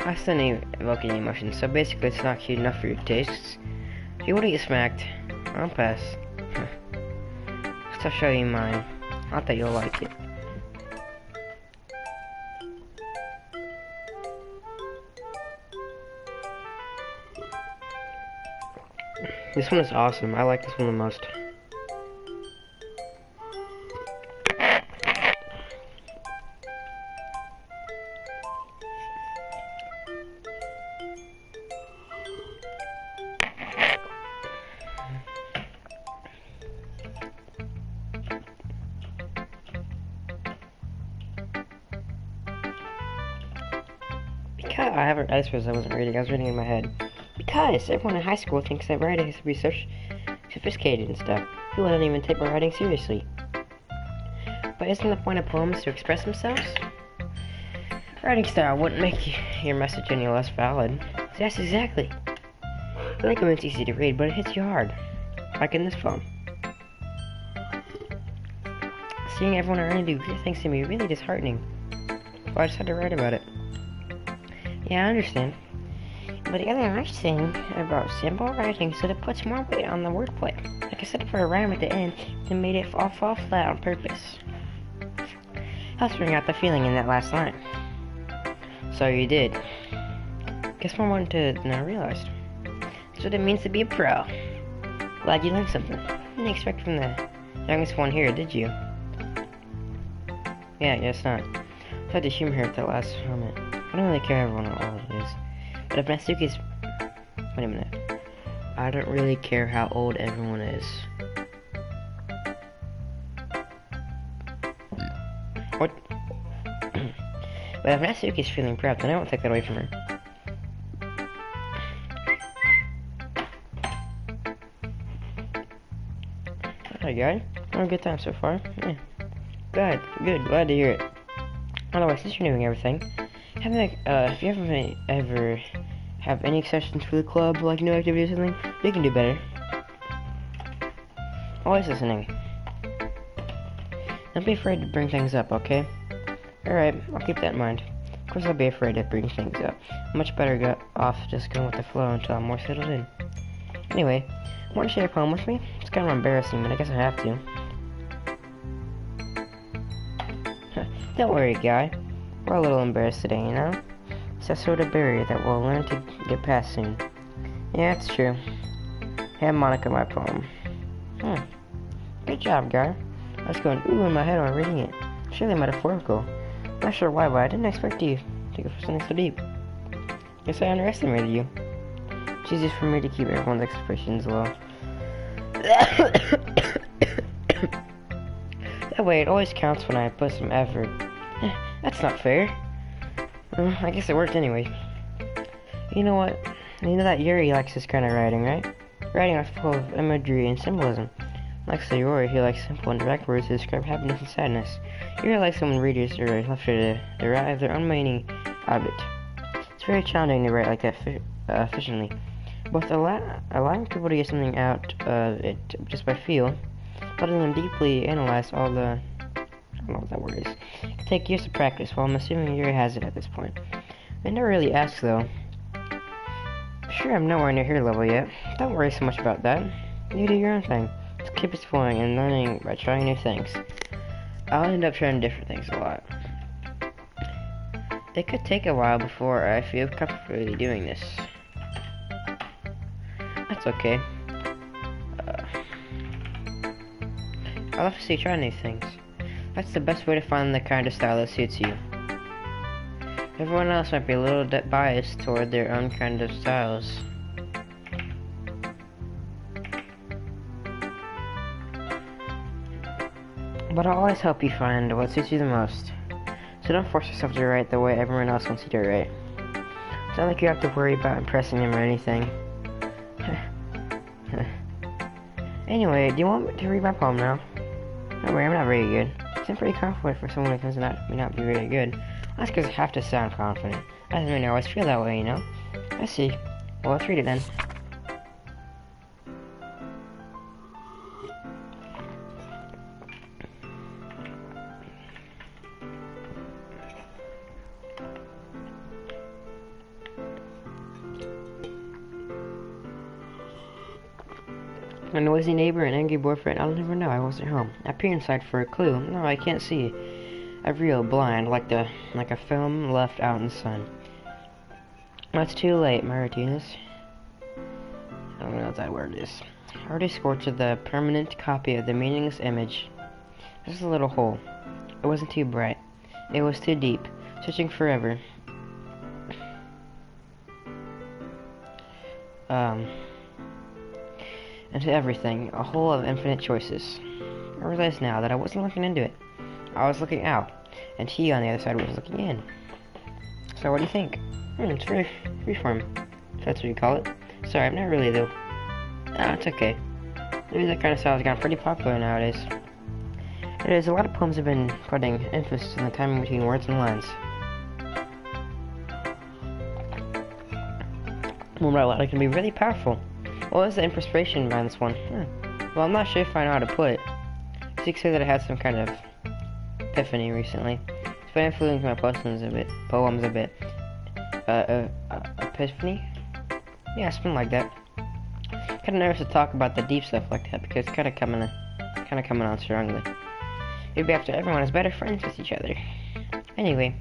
I still need evoking emotions, so basically it's not cute enough for your tastes. If you want to get smacked, I'll pass. I'll show you mine. I thought you'll like it. This one is awesome. I like this one the most. Because I suppose I wasn't reading. I was reading in my head. Because everyone in high school thinks that writing has to be so sophisticated and stuff. People don't even take my writing seriously. But isn't the point of poems to express themselves? Writing style wouldn't make your message any less valid. Yes, exactly. I think it's easy to read, but it hits you hard. Like in this poem. Seeing everyone around do great things to me really disheartening. So I just had to write about it. Yeah, I understand. But the other nice thing about simple writing is that it puts more weight on the wordplay. Like I said, for a rhyme at the end, they made it fall flat on purpose. Helps bring out the feeling in that last line. So you did. Guess more wanted than I realized. That's what it means to be a pro. Glad you learned something. Didn't expect from the youngest one here, did you? Yeah, guess not. I had the humor here at that last moment. I don't really care everyone how old it is. But if Natsuki's... Wait a minute. I don't really care how old everyone is. What? But if Natsuki's feeling proud, then I won't take that away from her. Hi, guy. Having a good time so far. Yeah. Good. Glad to hear it. Otherwise, since you're doing everything, if you ever have any exceptions for the club, like new activity or something, you can do better. Always listening. Don't be afraid to bring things up, okay? Alright, I'll keep that in mind. Of course I'll be afraid to bring things up. Much better get off just going with the flow until I'm more settled in. Anyway, want to share a poem with me? It's kind of embarrassing, but I guess I have to. Don't worry, guy. We're a little embarrassed today, you know? It's that sort of barrier that we'll learn to get past soon. Yeah, it's true. Hand Monica my poem. Good job, guy. I was going ooh in my head while reading it. Surely metaphorical. Not sure why, but I didn't expect you to go for something so deep. Guess I underestimated you. It's easy for me to keep everyone's expectations low. That way, it always counts when I put some effort. That's not fair. I guess it worked anyway. You know what? You know that Yuri likes this kind of writing, right? Writing is full of imagery and symbolism. Like Sayori, he likes simple and direct words to describe happiness and sadness. Yuri likes when readers are left to derive their own meaning out of it. It's very challenging to write like that efficiently. Both allowing people to get something out of it just by feel, letting them deeply analyze all the... I don't know what that word is. It can take years to practice, while I'm assuming Yuri has it at this point. I never really asked, though. Sure, I'm nowhere near her level yet. Don't worry so much about that. You do your own thing. Just keep exploring and learning by trying new things. I'll end up trying different things a lot. It could take a while before I feel comfortable doing this. That's okay. I'll have to see try new things. That's the best way to find the kind of style that suits you. Everyone else might be a little bit biased toward their own kind of styles. But I'll always help you find what suits you the most. So don't force yourself to write the way everyone else wants you to write. It's not like you have to worry about impressing them or anything. Anyway, do you want me to read my poem now? Don't worry, I'm not very good. I'm pretty confident for someone who may not be very good. That's because I have to sound confident. That doesn't mean I always feel that way, you know? I see. Well, let's read it then. A noisy neighbor, an angry boyfriend, I'll never know, I wasn't home. I peer inside for a clue. No, I can't see. I'm real blind, like a film left out in the sun. Well, it's too late, my routine. I don't know what that word is. I already scorched the permanent copy of the meaningless image. Just a little hole. It wasn't too bright. It was too deep. Searching forever. Into everything, a hole of infinite choices. I realize now that I wasn't looking into it. I was looking out, and he on the other side was looking in. So what do you think? It's very freeform, if that's what you call it. Sorry, I'm not really though. Ah, it's okay. Maybe that kind of style has gotten pretty popular nowadays. It is, a lot of poems have been putting emphasis on the timing between words and lines. Well, right, it can be really powerful. What was the inspiration behind this one? Well, I'm not sure if I know how to put it. You could say that I had some kind of epiphany recently. It's been influencing my poems a bit. Epiphany? Yeah, something like that. Kinda nervous to talk about the deep stuff like that because it's kinda coming on strongly. Maybe after everyone is better friends with each other. Anyway,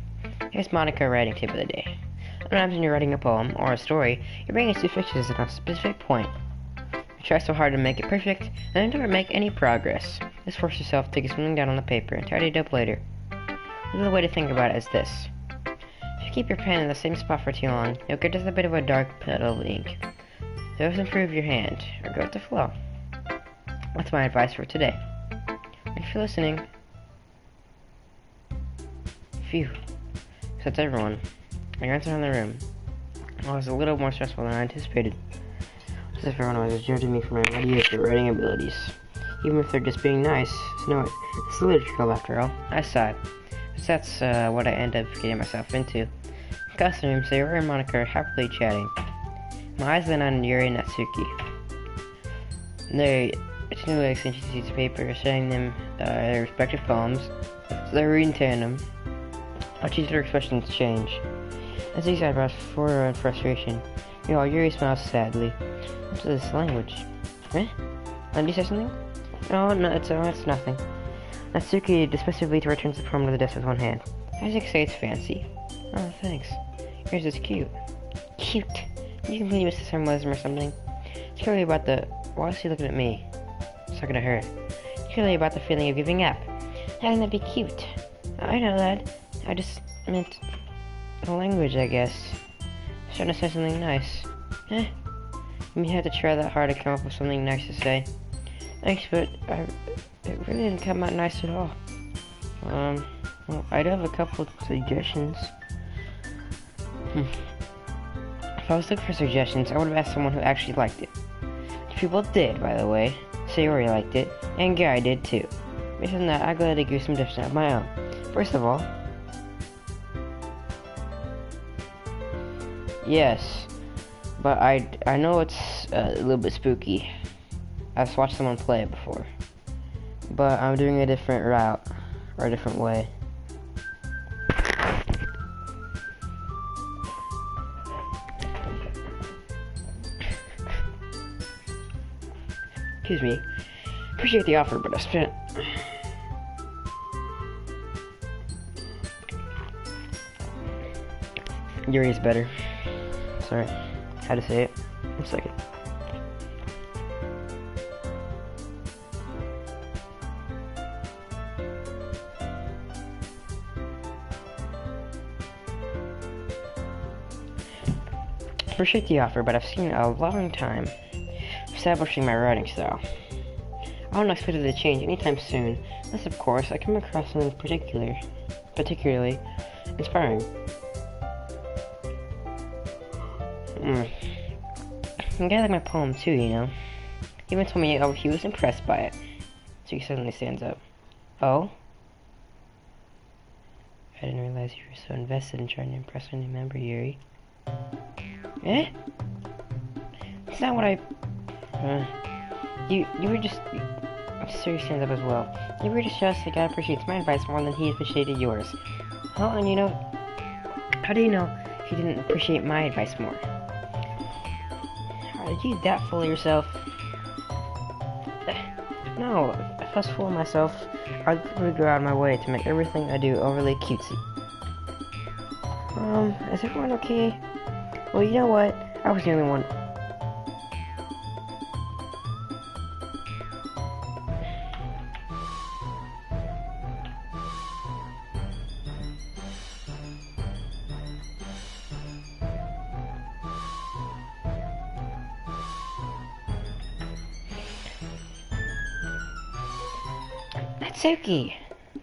here's Monica writing tip of the day. Sometimes when you're writing a poem or a story, you're bringing it to fixes at a specific point. You try so hard to make it perfect, and never make any progress. Just force yourself to get something down on the paper and tidy it up later. Another way to think about it is this. If you keep your pen in the same spot for too long, you'll get just a bit of a dark puddle of ink. So just improve your hand, or go with the flow. That's my advice for today. Thanks for listening. Phew. So that's everyone. My parents are in the room. Well, it was a little more stressful than I anticipated. As if everyone was judging me for my mediocre writing abilities. Even if they're just being nice. So it's literature club after all. I sighed. That's what I end up getting myself into. In costume, Sayori and Monica are happily chatting. My eyes then on Yuri and Natsuki. They continually exchange sheets of paper, sharing them their respective poems. So they're reading tandem. Watch each of their expressions change. Natsuki's eyebrows furrow in frustration. Meanwhile, Yuri smiles sadly. What's this language? Eh? Did you say something? Oh, no, it's nothing. Natsuki dismissively returns the poem to the desk with one hand. Isaac say it's fancy. Oh, thanks. Yours is cute. Cute? You can believe it's symbolism or something. It's clearly about the... Why is he looking at me? He's talking to her. It's clearly about the feeling of giving up. How can that be cute? I know that. I just meant... the language, I guess. I was trying to say something nice. Eh? You have to try that hard to come up with something nice to say. Thanks, but it really didn't come out nice at all. Well, I do have a couple of suggestions. If I was looking for suggestions, I would have asked someone who actually liked it. To people did, by the way. Sayori liked it, and Guy did too. Based on that, I gotta give some tips of my own. First of all, yes, but I know it's a little bit spooky. I've watched someone play it before, but I'm doing a different route, or a different way. Excuse me. Appreciate the offer, but I spent... Yuri's better. Sorry. How to say it. 1 second. Appreciate the offer, but I've seen a long time establishing my writing style. I don't expect it to change anytime soon, unless of course I come across something particularly inspiring. The guy liked my poem too, you know. He even told me he was impressed by it. So he suddenly stands up. Oh? I didn't realize you were so invested in trying to impress a new member, Yuri. Eh? It's not what I... You were just... Siri stands up as well. You were just the guy appreciates my advice more than he appreciated yours. Oh, and you know... How do you know he didn't appreciate my advice more? Are you that full of yourself? No, if I was full of myself, I'd probably go out of my way to make everything I do overly cutesy. Is everyone okay? Well, you know what? I was the only one. Natsuki,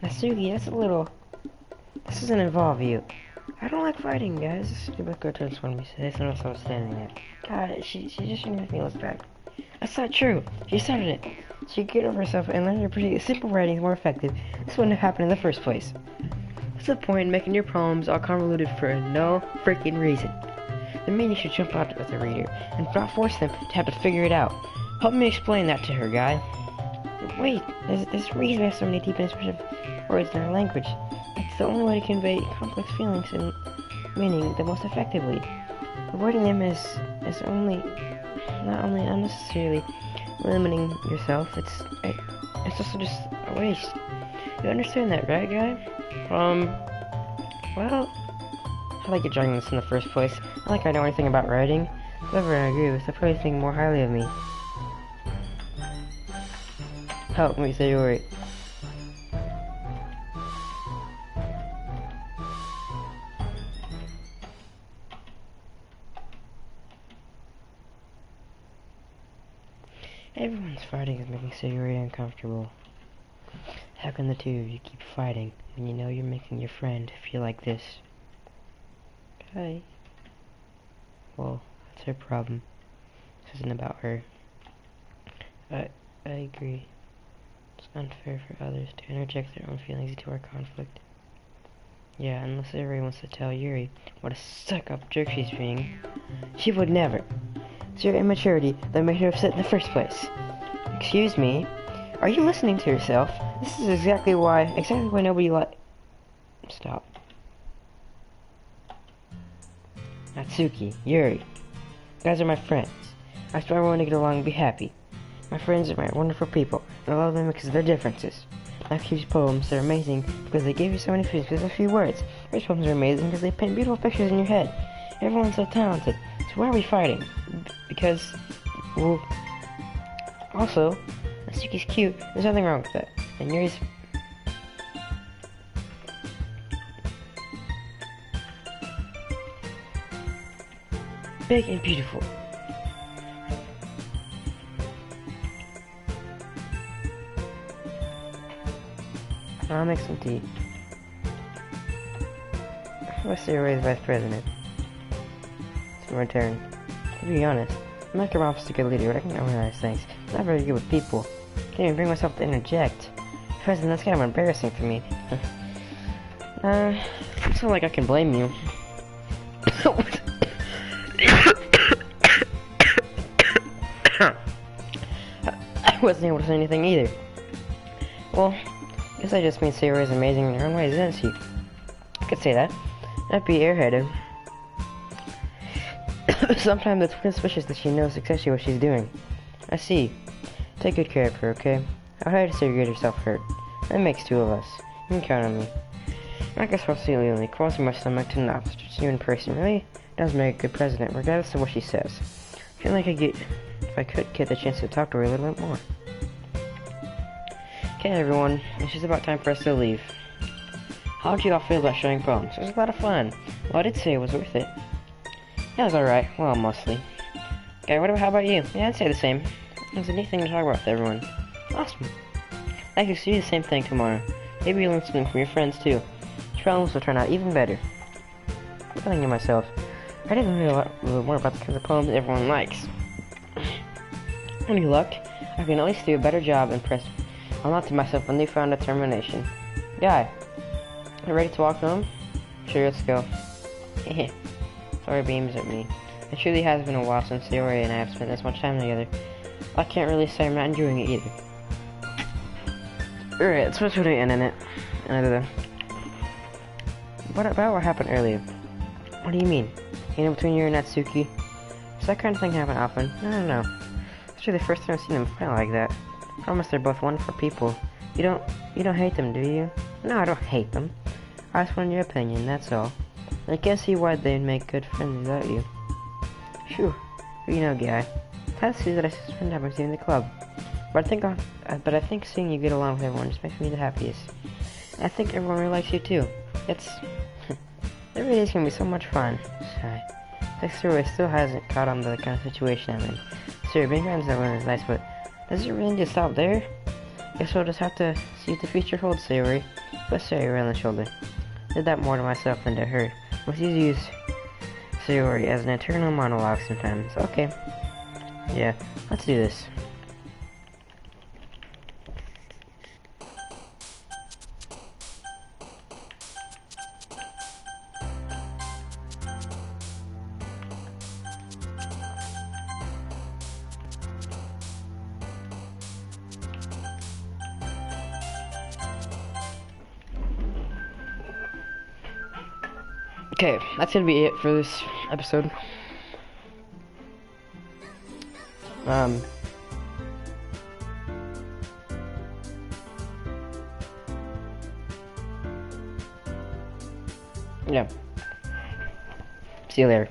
that's a little... This doesn't involve you. I don't like fighting, guys. Rebecca turns when we say so I was standing there. God, she just shouldn't make me look back. That's not true. She started it. She could get over herself and learn to appreciate simple writing is more effective. This wouldn't have happened in the first place. What's the point in making your poems all convoluted for no freaking reason? The meaning should jump out at the reader and not force them to have to figure it out. Help me explain that to her, Guy. Wait, there's a reason we have so many deep and expressive words in our language. It's the only way to convey complex feelings and meaning the most effectively. Avoiding them is not only unnecessarily limiting yourself, it's also just a waste. You understand that, right, Guy? Well, I like you joining this in the first place. Not like I know anything about writing. Whoever I agree with, I probably think more highly of me. Help me, Sayori. Everyone's fighting is making Sayori uncomfortable. How can the two of you keep fighting when you know you're making your friend feel like this? Hi. Well, that's her problem. This isn't about her. I agree. It's unfair for others to interject their own feelings into our conflict. Yeah, unless Sayori wants to tell Yuri what a stuck-up jerk she's being, she would never. It's your immaturity that made her upset in the first place. Excuse me? Are you listening to yourself? This is exactly why nobody Stop. Natsuki, Yuri. You guys are my friends. I expect everyone to get along and be happy. My friends are my wonderful people, and I love them because of their differences. Natsuki's poems are amazing because they give you so many feelings with a few words. Your poems are amazing because they paint beautiful pictures in your head. Everyone's so talented. So why are we fighting? Because, well, also, Natsuki's cute. There's nothing wrong with that. And Yuri's... big and beautiful. I'll make some tea. Let's say Ray's vice president. It's my turn. To be honest, like your mom's a good leader, but I can organize things. I'm not very good with people. Can't even bring myself to interject. President, that's kind of embarrassing for me. It's not like I can blame you. I wasn't able to say anything either. Well, I guess I just mean Sayori is amazing in her own ways, isn't she? I could say that. I'd be airheaded. Sometimes it's suspicious that she knows exactly what she's doing. I see. Take good care of her, okay? I'll try to save you get yourself hurt. That makes two of us. You can count on me. I guess Rossilioni crossing my stomach to knots. Just you in person really does make a good president, regardless of what she says. I feel like if I could get the chance to talk to her a little bit more. Okay, everyone, it's just about time for us to leave. How did you all feel about showing poems? It was a lot of fun. Well, I did say it was worth it. Yeah, it was alright. Well, mostly. Okay, how about you? Yeah, I'd say the same. It was a neat thing to talk about with everyone. Awesome. I could see the same thing tomorrow. Maybe you'll learn something from your friends, too. Your problems will turn out even better. I'm thinking to myself, I didn't know a little more about the kinds of poems everyone likes. Any luck, I can at least do a better job and press I'll nod to myself with newfound determination. Guy, you ready to walk home? Sure, let's go. Hehe. Sorry beams at me. It truly has been a while since Sayori and I have spent this much time together. I can't really say I'm not enjoying it either. Alright, let's switch to the internet. What about what happened earlier? What do you mean? You know, between you and Natsuki? Does that kind of thing happen often? No. It's really the first time I've seen them fight like that. I promise they're both wonderful people. You don't hate them, do you? No, I don't hate them. I just wanted your opinion, that's all. I can't see why they'd make good friends without you. Phew, you know, guy. That's that I spend time with you in the club. But I think seeing you get along with everyone just makes me the happiest. I think everyone really likes you too. It's every day's gonna be so much fun. Sigh. Like Sayori still hasn't caught on to the kind of situation I'm in. Sayori, being friends with everyone is nice, but does it really just stop there? Guess we'll just have to see what the future holds, Sayori. Put Sayori on the shoulder. Did that more to myself than to her. Must use Sayori as an internal monologue sometimes. Okay. Yeah, let's do this. Okay, that's gonna be it for this episode. Yeah. See you later.